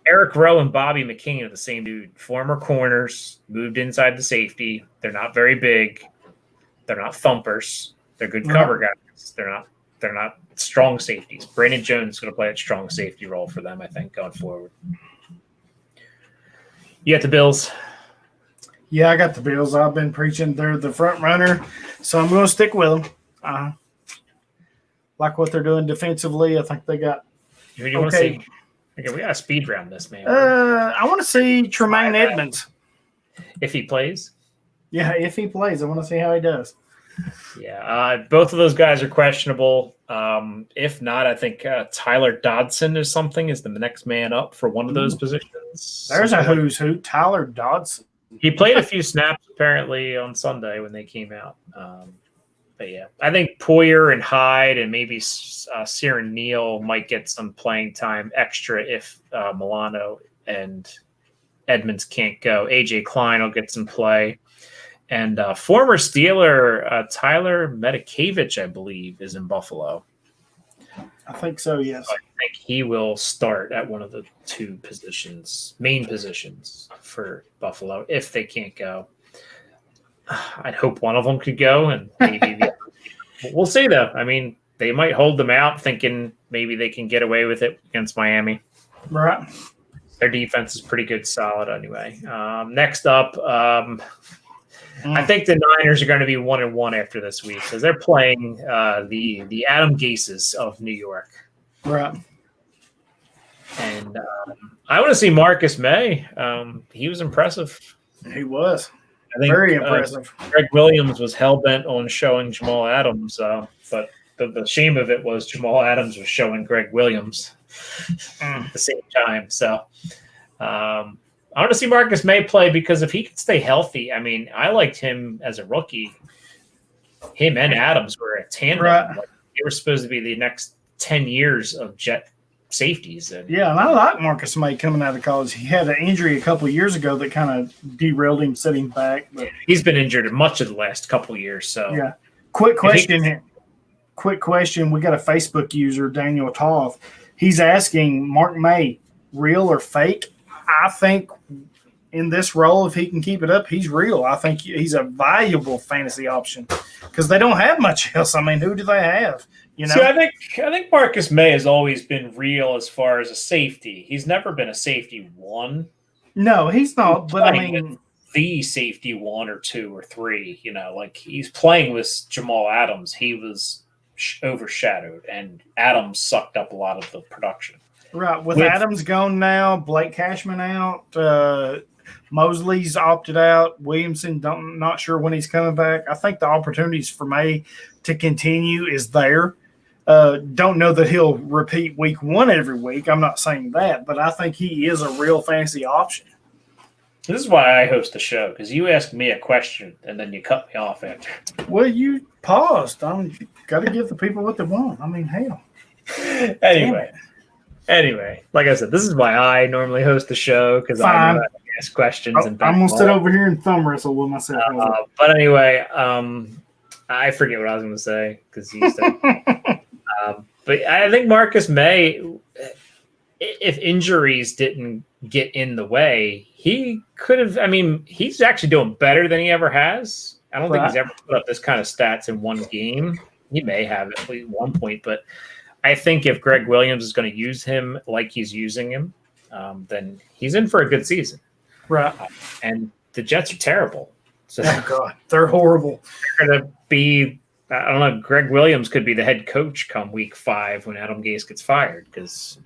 Eric Rowe and Bobby McCain are the same dude. Former corners, moved inside the safety. They're not very big. They're not thumpers. They're good cover guys. They're not strong safeties. Brandon Jones is going to play a strong safety role for them, I think, going forward. You got the Bills. Yeah, I got the Bills. I've been preaching they're the front runner, so I'm going to stick with them. Like what they're doing defensively. I think they got Who do you want to see? Okay, we got a speed round this, man. I want to see Tremaine Edmonds. If he plays? Yeah, if he plays. I want to see how he does. Yeah, both of those guys are questionable. If not, I think Tyler Dodson is the next man up for one of those positions. There's a who's who. Tyler Dodson. He played a few snaps apparently on Sunday when they came out. But yeah, I think Poyer and Hyde and maybe Ciaran Neal might get some playing time extra if Milano and Edmonds can't go. AJ Klein will get some play. And former Steeler Tyler Medikevich, I believe, is in Buffalo. I think so, yes. So I think he will start at one of the 2 positions, main positions for Buffalo if they can't go. I'd hope one of them could go, and maybe we'll see, though. I mean, they might hold them out thinking maybe they can get away with it against Miami. Right. Their defense is pretty good, solid anyway. Next up, I think the Niners are going to be 1-1 after this week because they're playing the Adam Gases of New York. Right. And I want to see Marcus May. He was impressive. He was. I think, very impressive. Greg Williams was hell-bent on showing Jamal Adams, but the shame of it was Jamal Adams was showing Greg Williams at the same time. So I want to see Marcus May play because if he can stay healthy, I mean, I liked him as a rookie. him and Adams were a tandem. Right. Like, they were supposed to be the next 10 years of Jet safeties. And Yeah, and I like Marcus May coming out of college. He had an injury a couple of years ago that kind of derailed him, set him back. But he's been injured much of the last couple of years. So yeah. Quick question here. Quick question. We got a Facebook user, Daniel Toth. He's asking Mark May, real or fake? I think in this role, if he can keep it up, he's real. I think he's a valuable fantasy option because they don't have much else. I mean, who do they have? You know, See, I think Marcus May has always been real as far as a safety. He's never been a safety one. No, he's not. But I mean, the safety 1 or 2 or 3. You know, like he's playing with Jamal Adams. He was overshadowed, and Adams sucked up a lot of the production. Right. With Adams gone now, Blake Cashman out, Mosley's opted out, Williamson not sure when he's coming back. I think the opportunities for May to continue is there. Don't know that he'll repeat week 1 every week. I'm not saying that, but I think he is a real fantasy option. This is why I host the show, because you ask me a question and then you cut me off after. Well, you paused. I'm got to give the people what they want. I mean, hell. Anyway, like I said, this is why I normally host the show, because I know how to ask questions. And I'm going to sit over here and thumb wrestle with myself. But anyway, I forget what I was going to say because you said. But I think Marcus May, if injuries didn't get in the way, he could have. I mean, he's actually doing better than he ever has. I don't think he's ever put up this kind of stats in one game. He may have at least one point, but I think if Greg Williams is going to use him like he's using him, then he's in for a good season. Right. And the Jets are terrible. So oh, God. They're horrible. They're going to be, I don't know, Greg Williams could be the head coach come week 5 when Adam Gase gets fired. Because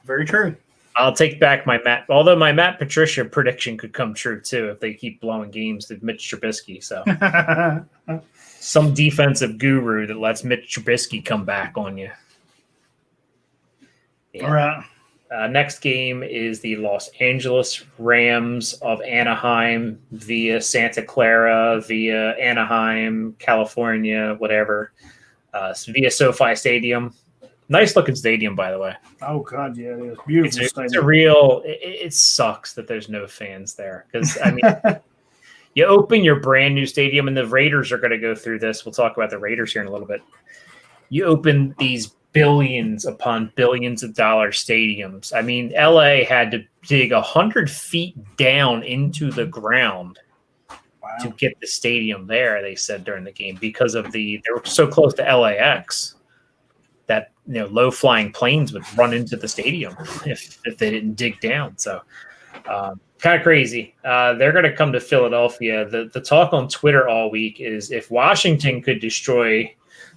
very true. I'll take back my although my Matt Patricia prediction could come true too if they keep blowing games to Mitch Trubisky. So some defensive guru that lets Mitch Trubisky come back on you. Yeah. All right. Next game is the Los Angeles Rams of Anaheim via Santa Clara, via Anaheim, California, whatever, via SoFi Stadium. Nice looking stadium, by the way. Oh, God, yeah, it is. Beautiful stadium. It's a real – it sucks that there's no fans there because, I mean, you open your brand new stadium, and the Raiders are going to go through this. We'll talk about the Raiders here in a little bit. You open these billions upon billions of dollar stadiums. I mean, LA had to dig 100 feet down into the ground to get the stadium there, they said during the game, because of they were so close to LAX that, you know, low flying planes would run into the stadium if they didn't dig down. So kind of crazy. They're going to come to Philadelphia. The talk on Twitter all week is if Washington could destroy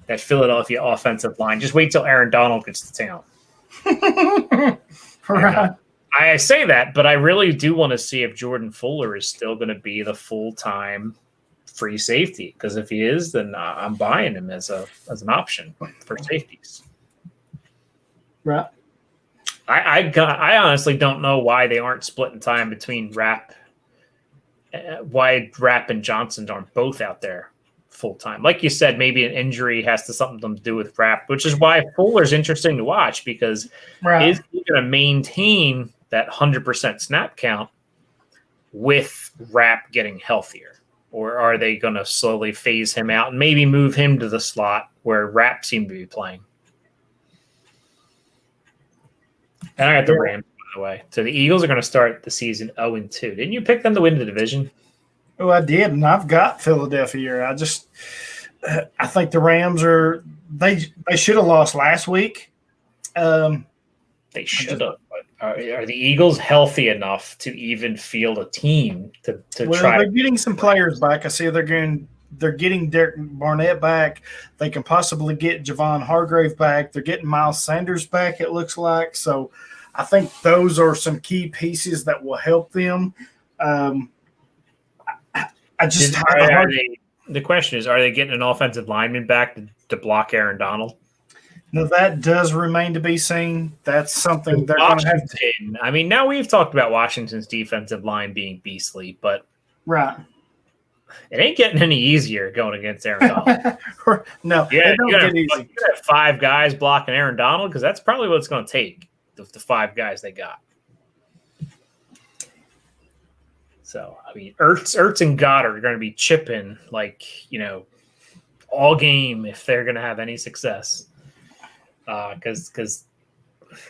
that Philadelphia offensive line, just wait till Aaron Donald gets to town. Right. I say that, but I really do want to see if Jordan Fuller is still going to be the full-time free safety. Because if he is, then I'm buying him as an option for safeties. Right. I honestly don't know why they aren't splitting time between Rapp. Why Rapp and Johnson aren't both out there full time. Like you said, maybe an injury has something to do with Rapp, which is why Fuller's interesting to watch because is he going to maintain that 100% snap count with Rapp getting healthier? Or are they going to slowly phase him out and maybe move him to the slot where Rapp seemed to be playing? And I got the Rams, by the way. So the Eagles are going to start the season 0-2. Didn't you pick them to win the division? Oh, I did, and I've got Philadelphia. I think the Rams they should have lost last week. They should have. Are the Eagles healthy enough to even field a team to try? They're getting some players back. I see they're getting Derek Barnett back. They can possibly get Javon Hargrave back. They're getting Miles Sanders back, it looks like. So I think those are some key pieces that will help them. The question is, are they getting an offensive lineman back to block Aaron Donald? No, that does remain to be seen. That's something they're going to have to. I mean, now we've talked about Washington's defensive line being beastly, but right. It ain't getting any easier going against Aaron Donald. No, Yeah, it don't get easy. You got 5 guys blocking Aaron Donald because that's probably what it's going to take, the 5 guys they got. So, I mean, Ertz and Goddard are going to be chipping, all game if they're going to have any success. Because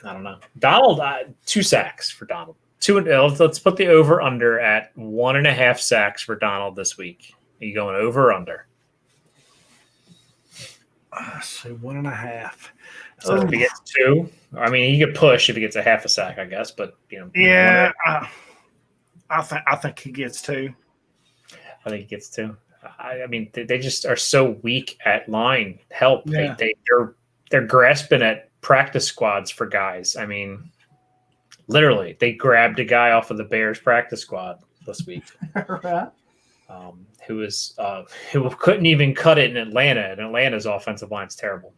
I don't know. Donald, 2 sacks for Donald. Let's put the over-under at 1.5 sacks for Donald this week. Are you going over or under? So 1.5. So if he gets 2, I mean, he could push if he gets a half a sack, I guess. But yeah, I think he gets 2. I think he gets 2. I mean, they just are so weak at line help. Yeah. They're grasping at practice squads for guys. I mean, literally, they grabbed a guy off of the Bears practice squad this week. Right. Who couldn't even cut it in Atlanta, and Atlanta's offensive line's terrible.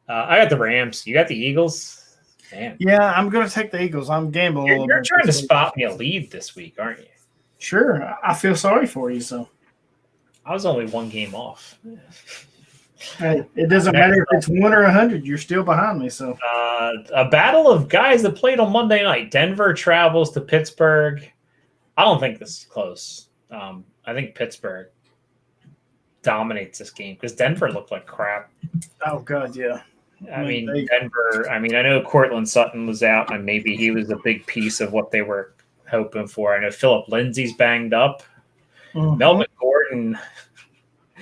I got the Rams. You got the Eagles? Man. Yeah, I'm going to take the Eagles. I'm gambling. You're trying to spot me a lead this week, aren't you? Sure. I feel sorry for you, so. I was only 1 game off. Hey, it doesn't matter if it's 1 or 100. You're still behind me, so. A battle of guys that played on Monday night. Denver travels to Pittsburgh. I don't think this is close. I think Pittsburgh dominates this game because Denver looked like crap. Oh, God, yeah. I mean, Denver, I know Cortland Sutton was out, and maybe he was a big piece of what they were hoping for. I know Phillip Lindsay's banged up. Mm-hmm. Melvin Gordon,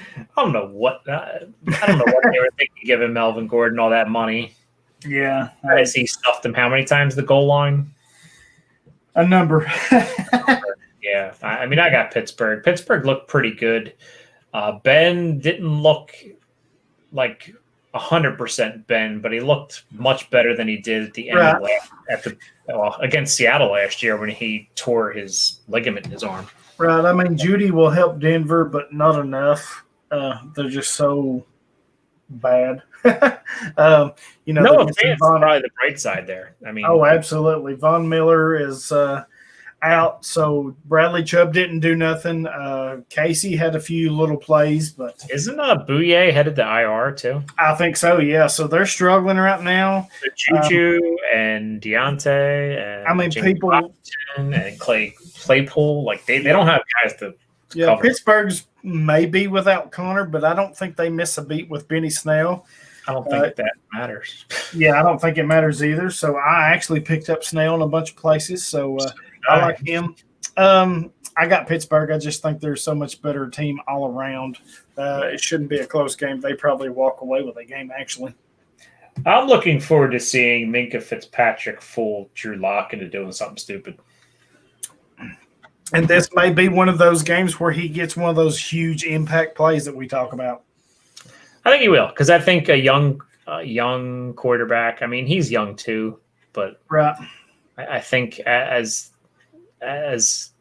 I don't know what they were thinking, giving Melvin Gordon all that money. Yeah. As he stuffed him how many times the goal line? A number. Yeah. I mean, I got Pittsburgh. Pittsburgh looked pretty good. Ben didn't look like 100% Ben, but he looked much better than he did at the end against Seattle last year when he tore his ligament in his arm. Right. I mean, Judy will help Denver, but not enough. They're just so bad. No offense, probably the bright side there. I mean, oh, absolutely. Von Miller is out, so Bradley Chubb didn't do nothing. Casey had a few little plays, but isn't Bouye headed to IR too? I think so. Yeah. So they're struggling right now. Juju and Deontay, and James Washington and Claypool, like they don't have guys to. Yeah, cover. Pittsburgh's maybe without Connor, but I don't think they miss a beat with Benny Snell. I don't think that matters. Yeah, I don't think it matters either. So I actually picked up Snell in a bunch of places. So I like him. I got Pittsburgh. I just think they're so much better team all around. It shouldn't be a close game. They probably walk away with a game, actually. I'm looking forward to seeing Minkah Fitzpatrick fool Drew Lock into doing something stupid. And this may be one of those games where he gets one of those huge impact plays that we talk about. I think he will, because I think a young quarterback. I mean, he's young too, but right. I think as he's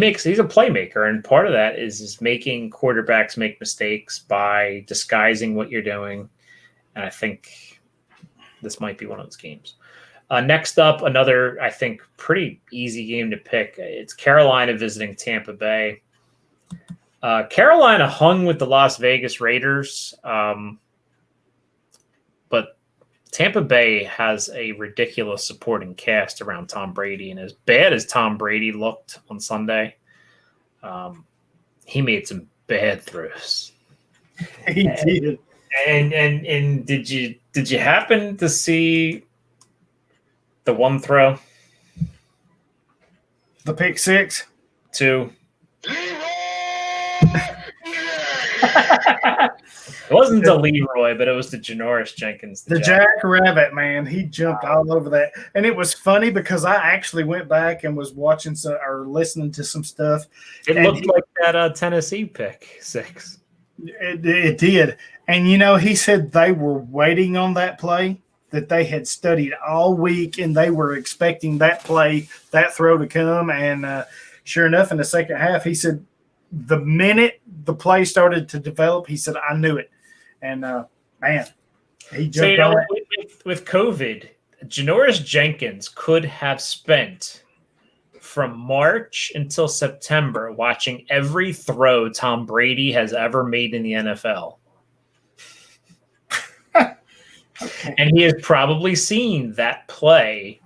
a playmaker, and part of that is making quarterbacks make mistakes by disguising what you're doing. And I think this might be one of those games. Next up, another, I think, pretty easy game to pick. It's Carolina visiting Tampa Bay. Carolina hung with the Las Vegas Raiders, but Tampa Bay has a ridiculous supporting cast around Tom Brady. And as bad as Tom Brady looked on Sunday, he made some bad throws. He did. And did you happen to see the one throw? The pick six? 2. It wasn't to Leroy, but it was to Janoris Jenkins. The Jackrabbit, man. He jumped all over that. And it was funny because I actually went back and was watching or listening to some stuff. It looked like that Tennessee pick 6. It did. And, he said they were waiting on that play, that they had studied all week, and they were expecting that play, that throw to come. And sure enough, in the second half, he said the minute the play started to develop, he said, I knew it. And, man, he jumped on it. With COVID, Janoris Jenkins could have spent from March until September watching every throw Tom Brady has ever made in the NFL. Okay. And he has probably seen that play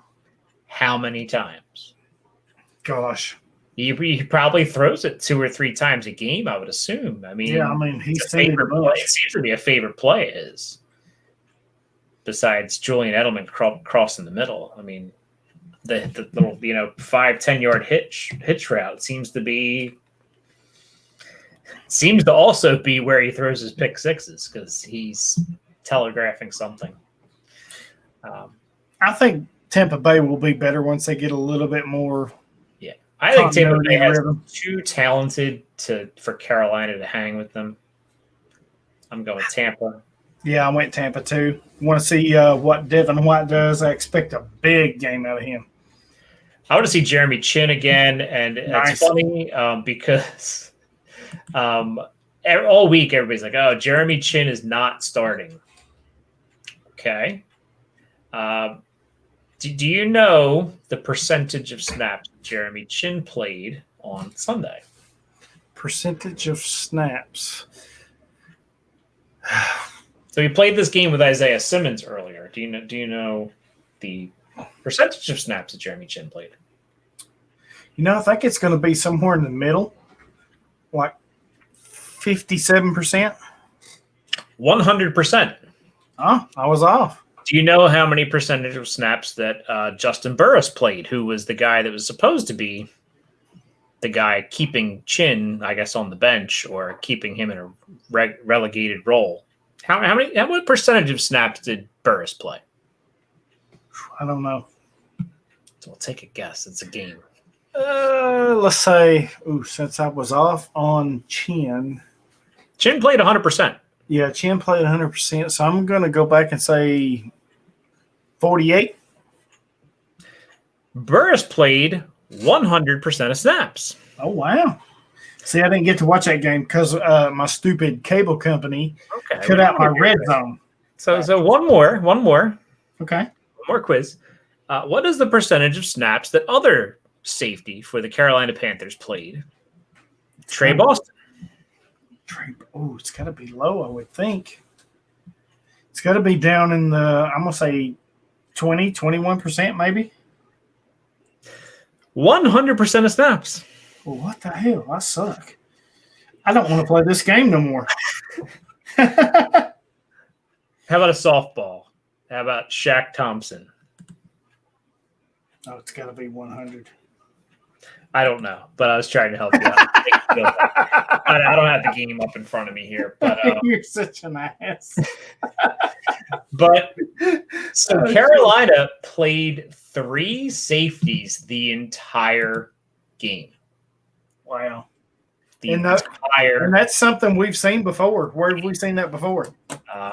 how many times? Gosh. He probably throws it 2 or 3 times a game, I would assume. I mean, Yeah, I mean, it's he's a seen it a favorite play. bunch. It seems to be a favorite play of his. Besides Julian Edelman crossing the middle. I mean, the little 5-10 yard hitch route seems to also be where he throws his pick sixes because he's telegraphing something. I think Tampa Bay will be better once they get a little bit more. Yeah, I think Tampa Bay has rhythm. too talented for Carolina to hang with them. I'm going Tampa. Yeah, I went Tampa too. Want to see what Devin White does. I expect a big game out of him. I want to see Jeremy Chin again, and Nice. it's funny because all week everybody's like, "Oh, Jeremy Chin is not starting." Okay. Do you know the percentage of snaps Jeremy Chin played on Sunday? Percentage of snaps. So he played this game with Isaiah Simmons earlier. Do you know the percentage of snaps that Jeremy Chin played? I think it's going to be somewhere in the middle, like 57%. 100%. Oh, I was off. Do you know how many percentage of snaps that Justin Burris played, who was the guy that was supposed to be the guy keeping Chin, I guess, on the bench or keeping him in a relegated role? What percentage of snaps did Burris play? I don't know. So we'll take a guess. It's a game. Let's say, since I was off on Chin. Chin played 100%. Yeah, Chin played 100%. So I'm going to go back and say 48. Burris played 100% of snaps. Oh, wow. See, I didn't get to watch that game because my stupid cable company cut out my red zone. So one more. Okay. One more quiz. What is the percentage of snaps that other safety for the Carolina Panthers played? Trey Boston. It's got to be low, I would think. It's got to be down in the, I'm going to say 20, 21% maybe. 100% of snaps. Well, what the hell? I suck. I don't want to play this game no more. How about a softball? How about Shaq Thompson? Oh, it's got to be 100. I don't know, but I was trying to help you out. I don't have the game up in front of me here, but You're such an ass. But so Carolina played 3 safeties the entire game. Wow. And that's something we've seen before. Where have we seen that before?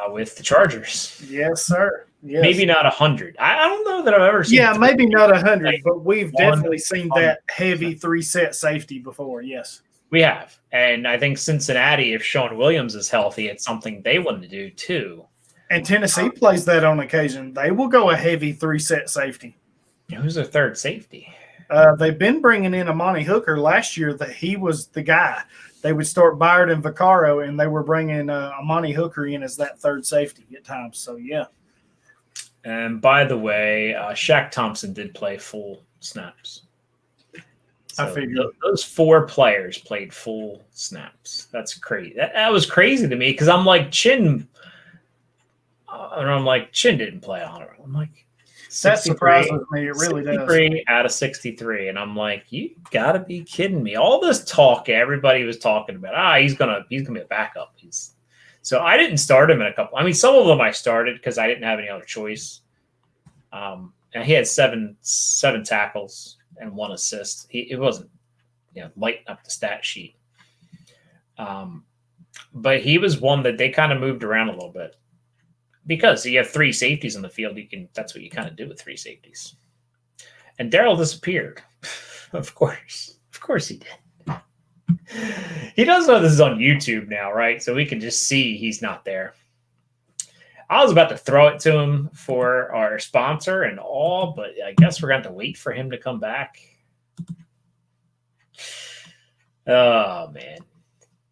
With the Chargers. Yes, sir. Yes. Maybe not 100. I don't know that I've ever seen. Yeah, maybe not 100, like but we've definitely seen that heavy 3-set safety before. Yes. We have. And I think Cincinnati, if Sean Williams is healthy, it's something they want to do too. And Tennessee plays that on occasion. They will go a heavy 3-set safety. Who's their third safety? They've been bringing in Amani Hooker last year. That he was the guy. They would start Byard and Vaccaro, and they were bringing Amani Hooker in as that third safety at times. So, yeah. And by the way, Shaq Thompson did play full snaps. So I figured. Those 4 players played full snaps. That's crazy. That was crazy to me because I'm like, Chin didn't play on it. I'm like, that surprises me. It really does. 63 out of 63. And I'm like, you got to be kidding me. All this talk everybody was talking about, he's gonna be a backup. So I didn't start him in a couple. I mean, some of them I started because I didn't have any other choice. And he had seven tackles and 1 assist. It wasn't, lighting up the stat sheet. But he was one that they kind of moved around a little bit because you have 3 safeties in the field. That's what you kind of do with 3 safeties. And Darrell disappeared. Of course he did. He does know this is on YouTube now, right? So we can just see he's not there. I was about to throw it to him for our sponsor and all, but I guess we're going to have to wait for him to come back. Oh man,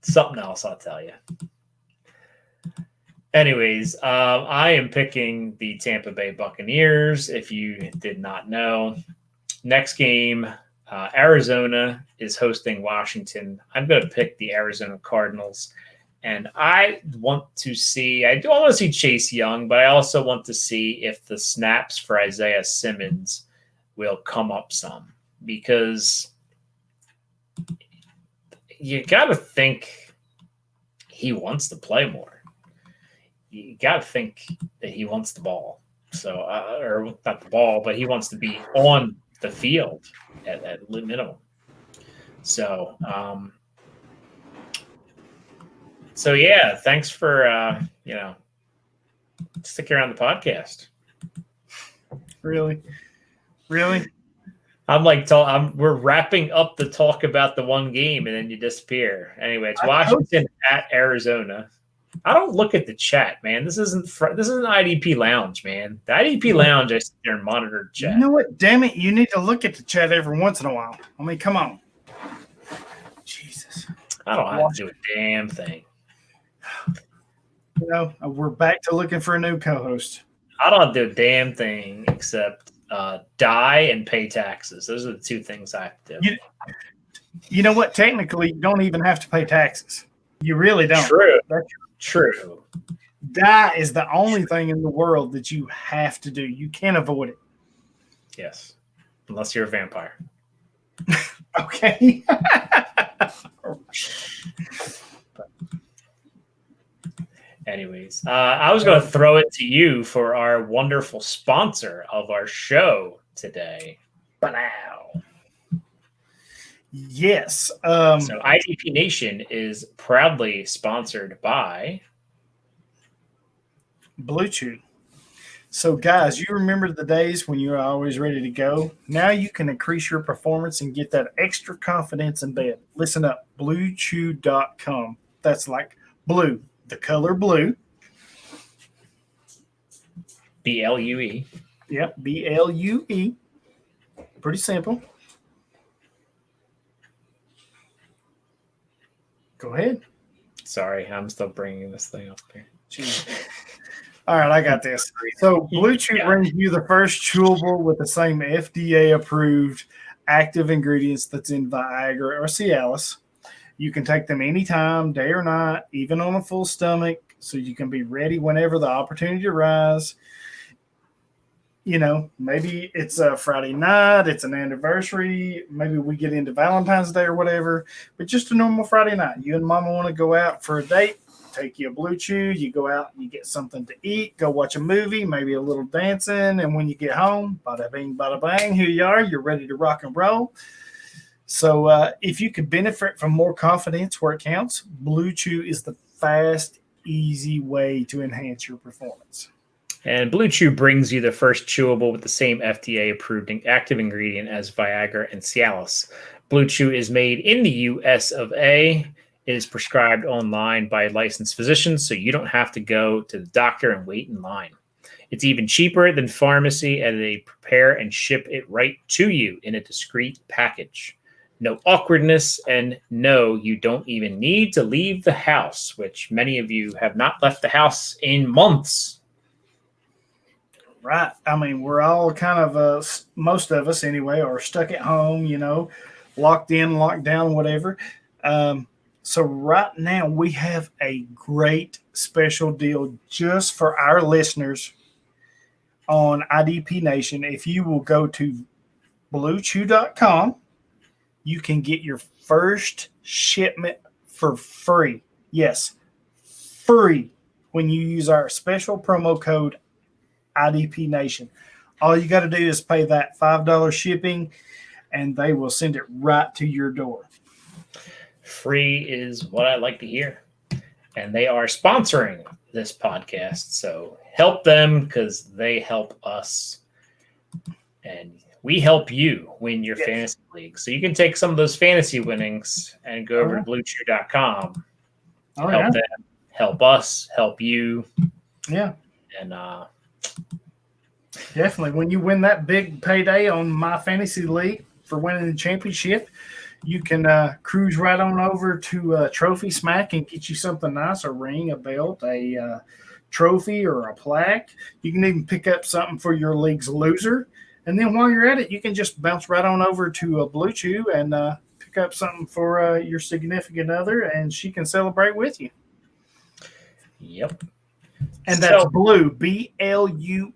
something else I'll tell you. Anyways, I am picking the Tampa Bay Buccaneers. If you did not know, next game, Arizona is hosting Washington. I'm going to pick the Arizona Cardinals. And I do want to see Chase Young, but I also want to see if the snaps for Isaiah Simmons will come up some, because you got to think he wants to play more. You got to think that he wants the ball. So, or not the ball, but he wants to be on the field at minimum. So, yeah, thanks for sticking around the podcast. Really? We're wrapping up the talk about the one game, and then you disappear. Anyway, it's Washington at Arizona. I don't look at the chat, man. This isn't IDP Lounge, man. The IDP Lounge, I sit there and monitor the chat. You know what? Damn it! You need to look at the chat every once in a while. I mean, come on. Jesus. I don't have to do a damn thing. You know, we're back to looking for a new co-host. I don't have to do a damn thing except die and pay taxes. Those are the two things I have to do. You know what? Technically, you don't even have to pay taxes. You really don't. True. That's true. Die is the only thing in the world that you have to do. You can't avoid it. Yes. Unless you're a vampire. Okay. Anyways, I was going to throw it to you for our wonderful sponsor of our show today. Yes. So IDP Nation is proudly sponsored by Blue Chew. So, guys, you remember the days when you were always ready to go? Now you can increase your performance and get that extra confidence in bed. Listen up, BlueChew.com. That's like blue, the color blue. BLUE. Yep, BLUE. Pretty simple. Go ahead. Sorry, I'm still bringing this thing up here. Jeez. All right, I got this. So Blue Chew brings you the first chewable with the same FDA-approved active ingredients that's in Viagra or Cialis. You can take them anytime, day or night, even on a full stomach, so you can be ready whenever the opportunity arises. You know, maybe it's a Friday night, it's an anniversary, maybe we get into Valentine's Day or whatever, but just a normal Friday night. You and mama want to go out for a date, take you a Blue Chew, you go out, you get something to eat, go watch a movie, maybe a little dancing, and when you get home, bada bing, bada bang, here you are, you're ready to rock and roll. So if you could benefit from more confidence where it counts, Blue Chew is the fast, easy way to enhance your performance. And Blue Chew brings you the first chewable with the same FDA-approved active ingredient as Viagra and Cialis. Blue Chew is made in the U.S. of A. It is prescribed online by licensed physicians, so you don't have to go to the doctor and wait in line. It's even cheaper than pharmacy, and they prepare and ship it right to you in a discreet package. No awkwardness, and no, you don't even need to leave the house, which many of you have not left the house in months. Right. I mean, we're all kind of, most of us anyway, are stuck at home, you know, locked in, locked down, whatever. So right now we have a great special deal just for our listeners on IDP Nation. If you will go to BlueChew.com, you can get your first shipment for free. Yes, free when you use our special promo code IDP Nation. All you got to do is pay that $5 shipping, and they will send it right to your door. Free is what I like to hear. And they are sponsoring this podcast. So help them because they help us. And we help you win your fantasy league. So you can take some of those fantasy winnings and go over to BlueChew.com. Help them, help us, help you. Yeah. And definitely. When you win that big payday on my fantasy league for winning the championship, You can cruise right on over to Trophy Smack and get you something nice, a ring, a belt, a trophy, or a plaque. You can even pick up something for your league's loser. And then while you're at it, you can just bounce right on over to Blue Chew and pick up something for your significant other, and she can celebrate with you. Yep. And that's Blue, BLUE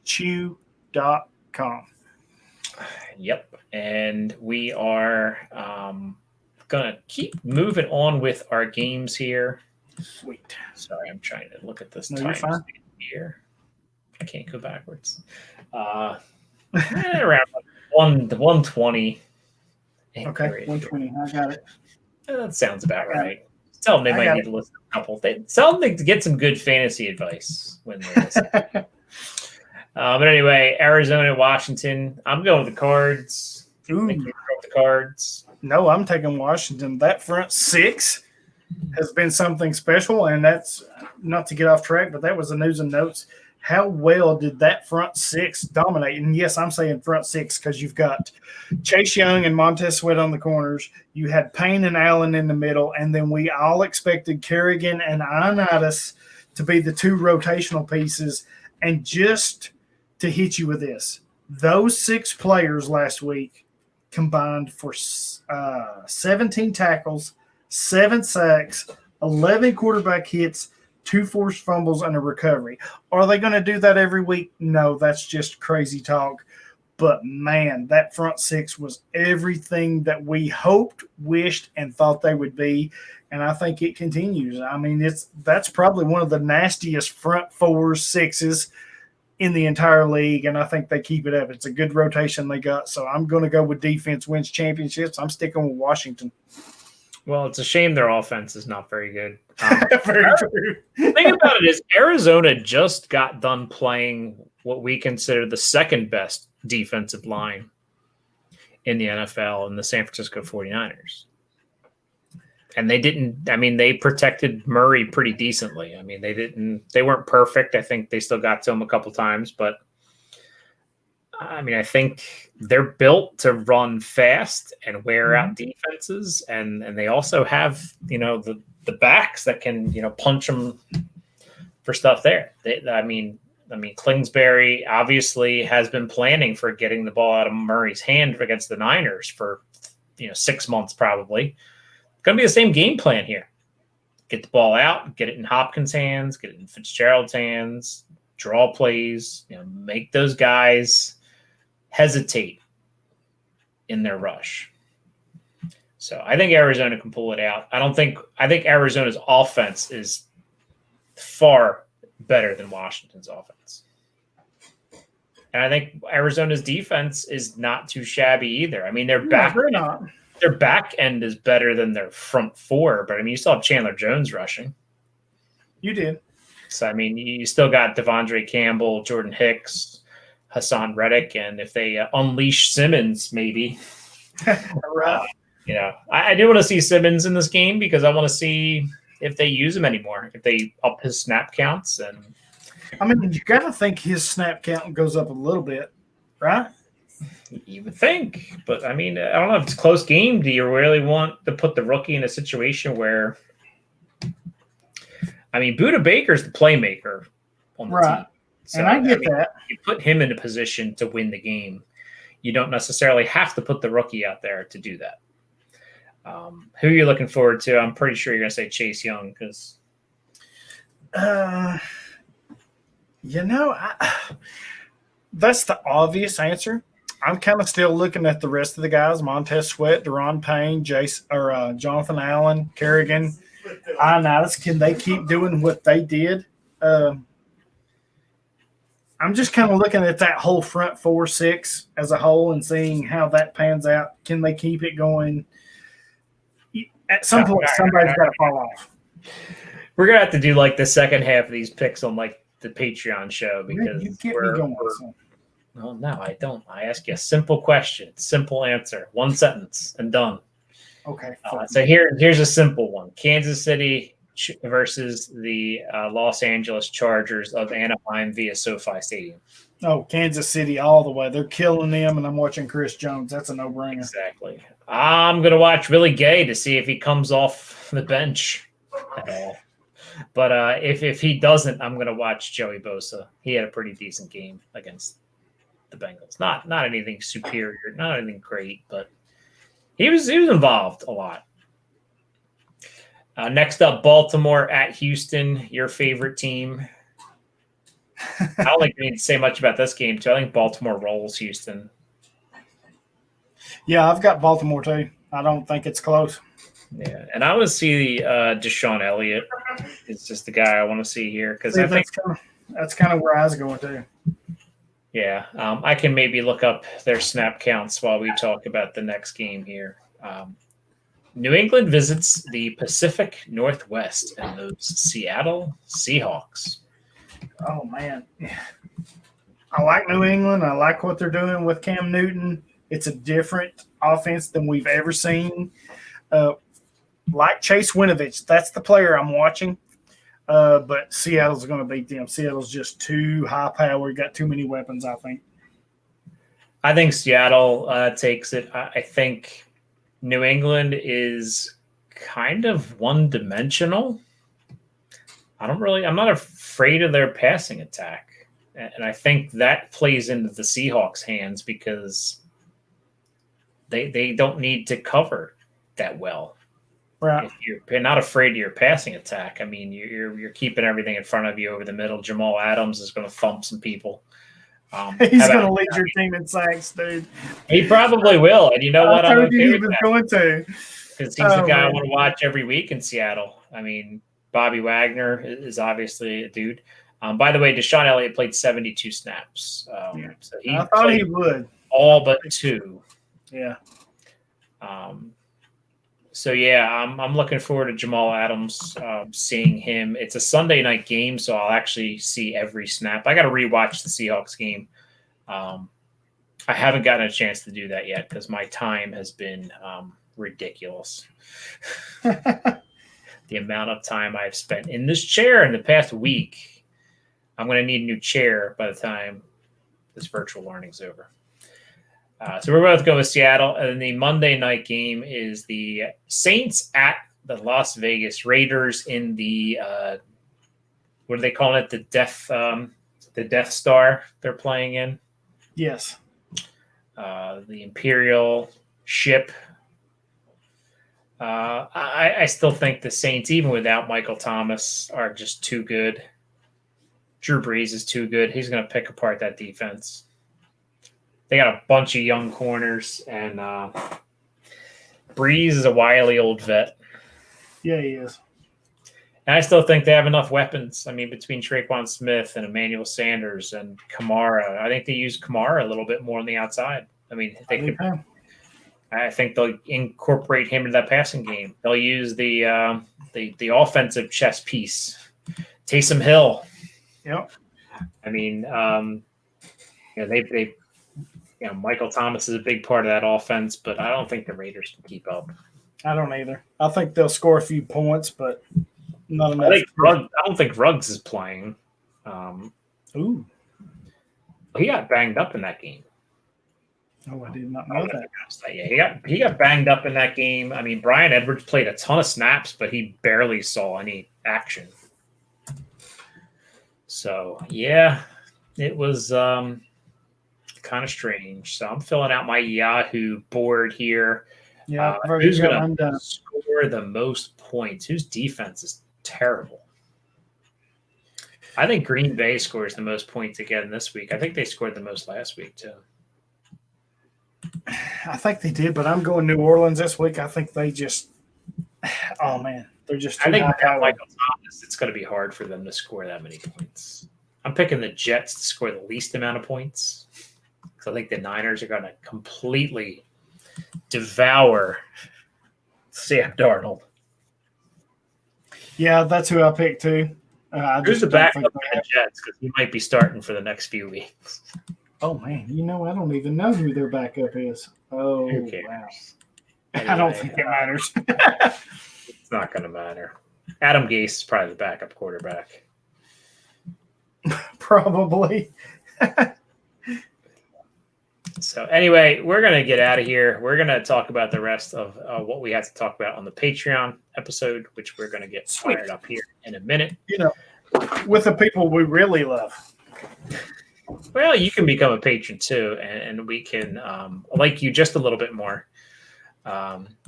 Chew.com. Yep. And we are going to keep moving on with our games here. Sweet. Sorry, I'm trying to look at this No, you're time fine. here. I can't go backwards. Around 120. Okay, 120. I got it. That sounds about right. Tell them they might need to listen to a couple. Tell them to get some good fantasy advice when they listen. But anyway, Arizona, Washington. I'm going with the Cards. Ooh. Think you go with the Cards. No, I'm taking Washington. That front six has been something special, and that's not to get off track, but that was the news and notes. How well did that front six dominate? And yes, I'm saying front six because you've got Chase Young and Montez Sweat on the corners. You had Payne and Allen in the middle, and then we all expected Kerrigan and Ioannidis to be the two rotational pieces. And just to hit you with this, those six players last week combined for 17 tackles, 7 sacks, 11 quarterback hits, 2 forced fumbles, and a recovery. Are they going to do that every week? No, that's just crazy talk. But, man, that front six was everything that we hoped, wished, and thought they would be, and I think it continues. I mean, that's probably one of the nastiest front 4s, 6s in the entire league, and I think they keep it up. It's a good rotation they got, so I'm going to go with defense wins championships. I'm sticking with Washington. Well, it's a shame their offense is not very good. Very true. The thing about it is Arizona just got done playing what we consider the second best defensive line in the NFL in the San Francisco 49ers. And they protected Murray pretty decently. I mean, they weren't perfect. I think they still got to him a couple times, but I mean, I think they're built to run fast and wear out defenses, and they also have, the backs that can, punch them for stuff there. I mean, Kingsbury obviously has been planning for getting the ball out of Murray's hand against the Niners for, 6 months probably. It's going to be the same game plan here. Get the ball out, get it in Hopkins' hands, get it in Fitzgerald's hands, draw plays, make those guys hesitate in their rush. So I think Arizona can pull it out. I think Arizona's offense is far better than Washington's offense. And I think Arizona's defense is not too shabby either. I mean, their back end is better than their front 4, but I mean, you still have Chandler Jones rushing. You did. So, I mean, you still got Devondre Campbell, Jordan Hicks, Hassan Reddick, and if they unleash Simmons, maybe. Right. I do want to see Simmons in this game because I want to see if they use him anymore, if they up his snap counts. And I mean, you got to think his snap count goes up a little bit, right? You would think, but I mean, I don't know if it's a close game. Do you really want to put the rookie in a situation where, I mean, Budda Baker's the playmaker on the team. So, and I get that. You put him in a position to win the game. You don't necessarily have to put the rookie out there to do that. Who are you looking forward to? I'm pretty sure you're going to say Chase Young because. That's the obvious answer. I'm kind of still looking at the rest of the guys: Montez Sweat, Daron Payne, Jonathan Allen, Kerrigan, Ioannidis. Can they keep doing what they did? I'm just kind of looking at that whole front 4, 6 as a whole and seeing how that pans out. Can they keep it going? At some point, somebody's got to fall off. We're going to have to do like the second half of these picks on like the Patreon show because you get me going. Well, no, I don't. I ask you a simple question, simple answer, 1 sentence, and done. Okay. So here's a simple one. Kansas City versus the Los Angeles Chargers of Anaheim via SoFi Stadium. Oh, Kansas City all the way. They're killing them, and I'm watching Chris Jones. That's a no-brainer. Exactly. I'm going to watch Willie Gay to see if he comes off the bench at all. But if he doesn't, I'm going to watch Joey Bosa. He had a pretty decent game against the Bengals. Not anything superior, not anything great, but he was involved a lot. Next up, Baltimore at Houston, your favorite team. I don't think we need to say much about this game, too. I think Baltimore rolls Houston. Yeah, I've got Baltimore, too. I don't think it's close. Yeah, and I want to see Deshaun Elliott. It's just the guy I want to see here because I think that's kind of where I was going, too. Yeah, I can maybe look up their snap counts while we talk about the next game here. New England visits the Pacific Northwest and those Seattle Seahawks. Oh, man. I like New England. I like what they're doing with Cam Newton. It's a different offense than we've ever seen. Like Chase Winovich, that's the player I'm watching. But Seattle's going to beat them. Seattle's just too high-powered, got too many weapons, I think. I think Seattle takes it. I think New England is kind of one-dimensional. I'm not afraid of their passing attack. And I think that plays into the Seahawks' hands because they don't need to cover that well. Right. If you're not afraid of your passing attack, I mean, you're keeping everything in front of you over the middle. Jamal Adams is going to thump some people. He's going to lead your team in sacks, dude. He probably will. And you know what? I told you he was going to. Because he's the guy I want to watch every week in Seattle. I mean, Bobby Wagner is obviously a dude. By the way, Deshaun Elliott played 72 snaps. So I thought he would. All but 2. Yeah. So, yeah, I'm looking forward to Jamal Adams, seeing him. It's a Sunday night game, so I'll actually see every snap. I got to rewatch the Seahawks game. I haven't gotten a chance to do that yet because my time has been ridiculous. The amount of time I've spent in this chair in the past week. I'm going to need a new chair by the time this virtual learning's over. So we're about to go with Seattle. And the Monday night game is the Saints at the Las Vegas Raiders in the what are they calling it? The Death Star they're playing in. Yes. The Imperial ship. I still think the Saints, even without Michael Thomas, are just too good. Drew Brees is too good. He's going to pick apart that defense. They got a bunch of young corners, and Brees is a wily old vet. Yeah, he is. And I still think they have enough weapons. I mean, between Traquan Smith and Emmanuel Sanders and Kamara, I think they use Kamara a little bit more on the outside. I mean, I think they'll incorporate him into that passing game. They'll use the offensive chess piece, Taysom Hill. Yep. I mean, Michael Thomas is a big part of that offense, but I don't think the Raiders can keep up. I don't either. I think they'll score a few points, but not enough. I don't think Ruggs is playing. Ooh. He got banged up in that game. Oh, I did not know that. Yeah, he got banged up in that game. I mean, Brian Edwards played a ton of snaps, but he barely saw any action. So, yeah, it was kind of strange. So I'm filling out my Yahoo board here. Yeah, who's going to score the most points? Whose defense is terrible? I think Green Bay scores the most points again this week. I think they scored the most last week, too. I think they did, but I'm going New Orleans this week. I think they just – oh, man. They're just too Michael Thomas, it's going to be hard for them to score that many points. I'm picking the Jets to score the least amount of points because I think the Niners are going to completely devour Sam Darnold. Yeah, that's who I picked too. Who's the backup for the Jets? Because he might be starting for the next few weeks. Oh, man. I don't even know who their backup is. Oh, wow. Anyway, I don't think it matters. It's not going to matter. Adam Gase is probably the backup quarterback. Probably. So anyway, we're going to get out of here. We're going to talk about the rest of what we have to talk about on the Patreon episode, which we're going to get fired up here in a minute. With the people we really love. Well, you can become a patron too, and we can like you just a little bit more.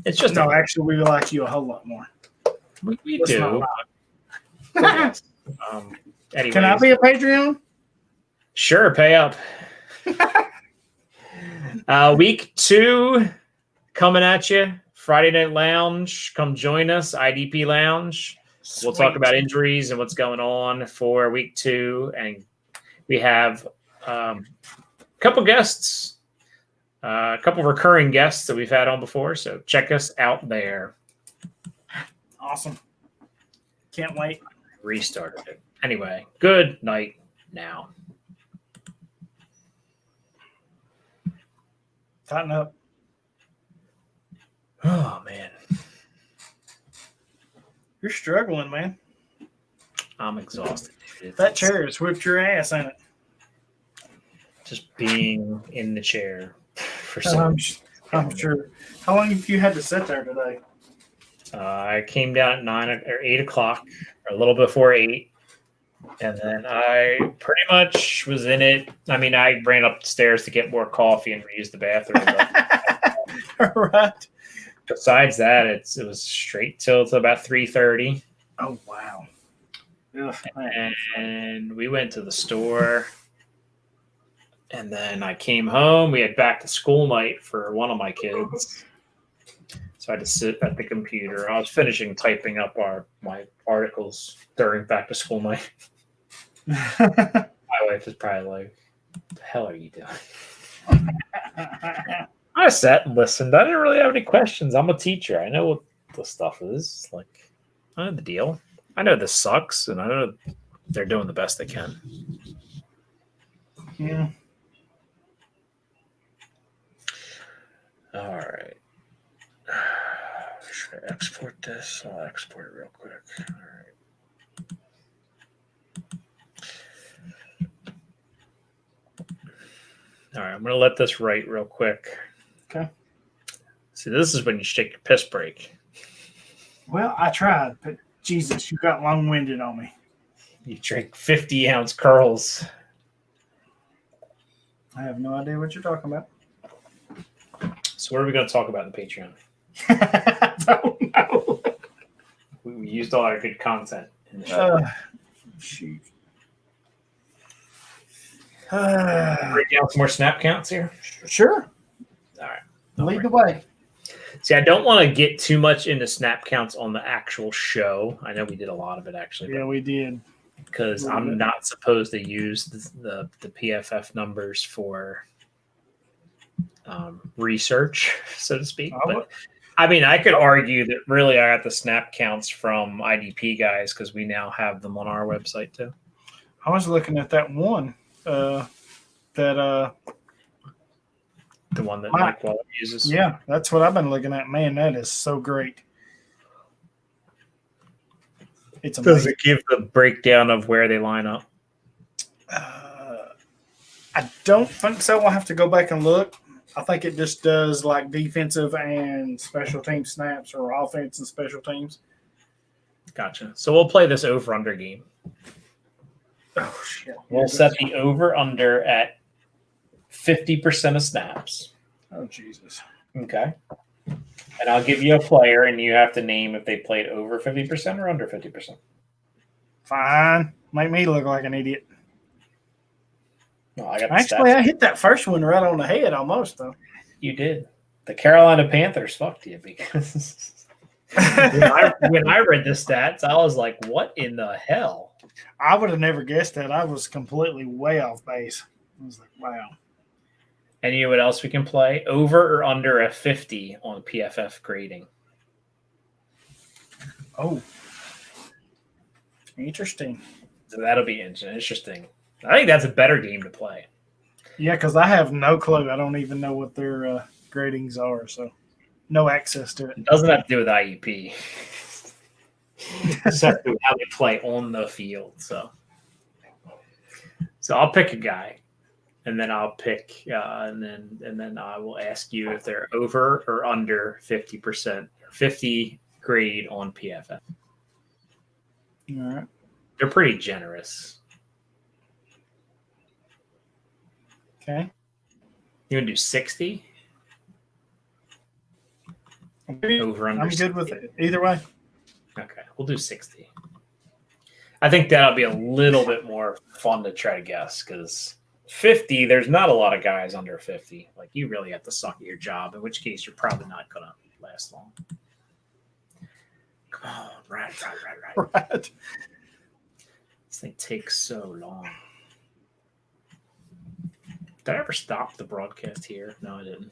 It's just actually, we like you a whole lot more. We do. Yes. Anyways, can I be a Patreon? Sure, pay up. Week 2 coming at you. Friday Night Lounge. Come join us. IDP Lounge. Sweet. We'll talk about injuries and what's going on for week 2, and we have a couple guests, a couple recurring guests that we've had on before. So check us out there. Awesome. Can't wait. Restarted it. Anyway, good night now. Tighten up. Oh, man. You're struggling, man. I'm exhausted. That chair has whipped your ass, ain't it? Just being in the chair for I'm sure. How long have you had to sit there today? I came down at 9 or 8 o'clock, or a little before 8. And then I pretty much was in it. I mean, I ran upstairs to get more coffee and reuse the bathroom. Right. Besides that, it was straight till about 3:30. Oh, wow. Ugh, and we went to the store. And then I came home. We had back to school night for one of my kids. So I had to sit at the computer. I was finishing typing up my articles during back to school night. My wife is probably like, "What the hell are you doing?" I sat and listened. I didn't really have any questions. I'm a teacher. I know what the stuff is. Like, I know the deal. I know this sucks, and I know they're doing the best they can. Yeah. All right. Should I export this? I'll export it real quick. All right. All right, I'm going to let this write real quick. Okay. See, this is when you take your piss break. Well, I tried, but Jesus, you got long-winded on me. You drink 50-ounce curls. I have no idea what you're talking about. So what are we going to talk about in the Patreon? I don't know. We used all our good content in the show. Shoot. Break down some more snap counts here? Sure. All right. Lead the way. See, I don't want to get too much into snap counts on the actual show. I know we did a lot of it, actually. Yeah, we did. Because I'm not supposed to use the PFF numbers for research, so to speak. But I mean, I could argue that really I got the snap counts from IDP guys because we now have them on our website too. I was looking at that one. The one that Mike Waller uses. Yeah, that's what I've been looking at. Man, that is so great. It's amazing. Does it give the breakdown of where they line up? I don't think so. I'll have to go back and look. I think it just does like defensive and special team snaps or offense and special teams. Gotcha. So we'll play this over-under game. Oh, shit. We'll set the over-under at 50% of snaps. Oh, Jesus. Okay. And I'll give you a player, and you have to name if they played over 50% or under 50%. Fine. Make me look like an idiot. No, I got Actually, I hit that first one right on the head almost, though. You did. The Carolina Panthers fucked you because when I read the stats, I was like, what in the hell? I would have never guessed that. I was completely way off base. I was like, wow. And you know what else we can play? Over or under a 50 on PFF grading. Oh. Interesting. So that'll be interesting. I think that's a better game to play. Yeah, because I have no clue. I don't even know what their gradings are, so no access to it. It doesn't have to do with IEP. It just has to do with how they play on the field. So I'll pick a guy. and then I'll pick, and then I will ask you if they're over or under 50%, 50 grade on PFF. All right. They're pretty generous. Okay. You want to do 60? Over under. I'm good with it either way. Okay, we'll do 60. I think that'll be a little bit more fun to try to guess because 50, there's not a lot of guys under 50. Like, you really have to suck at your job, in which case you're probably not going to last long. Come on, right. Right. This thing takes so long. Did I ever stop the broadcast here? No, I didn't.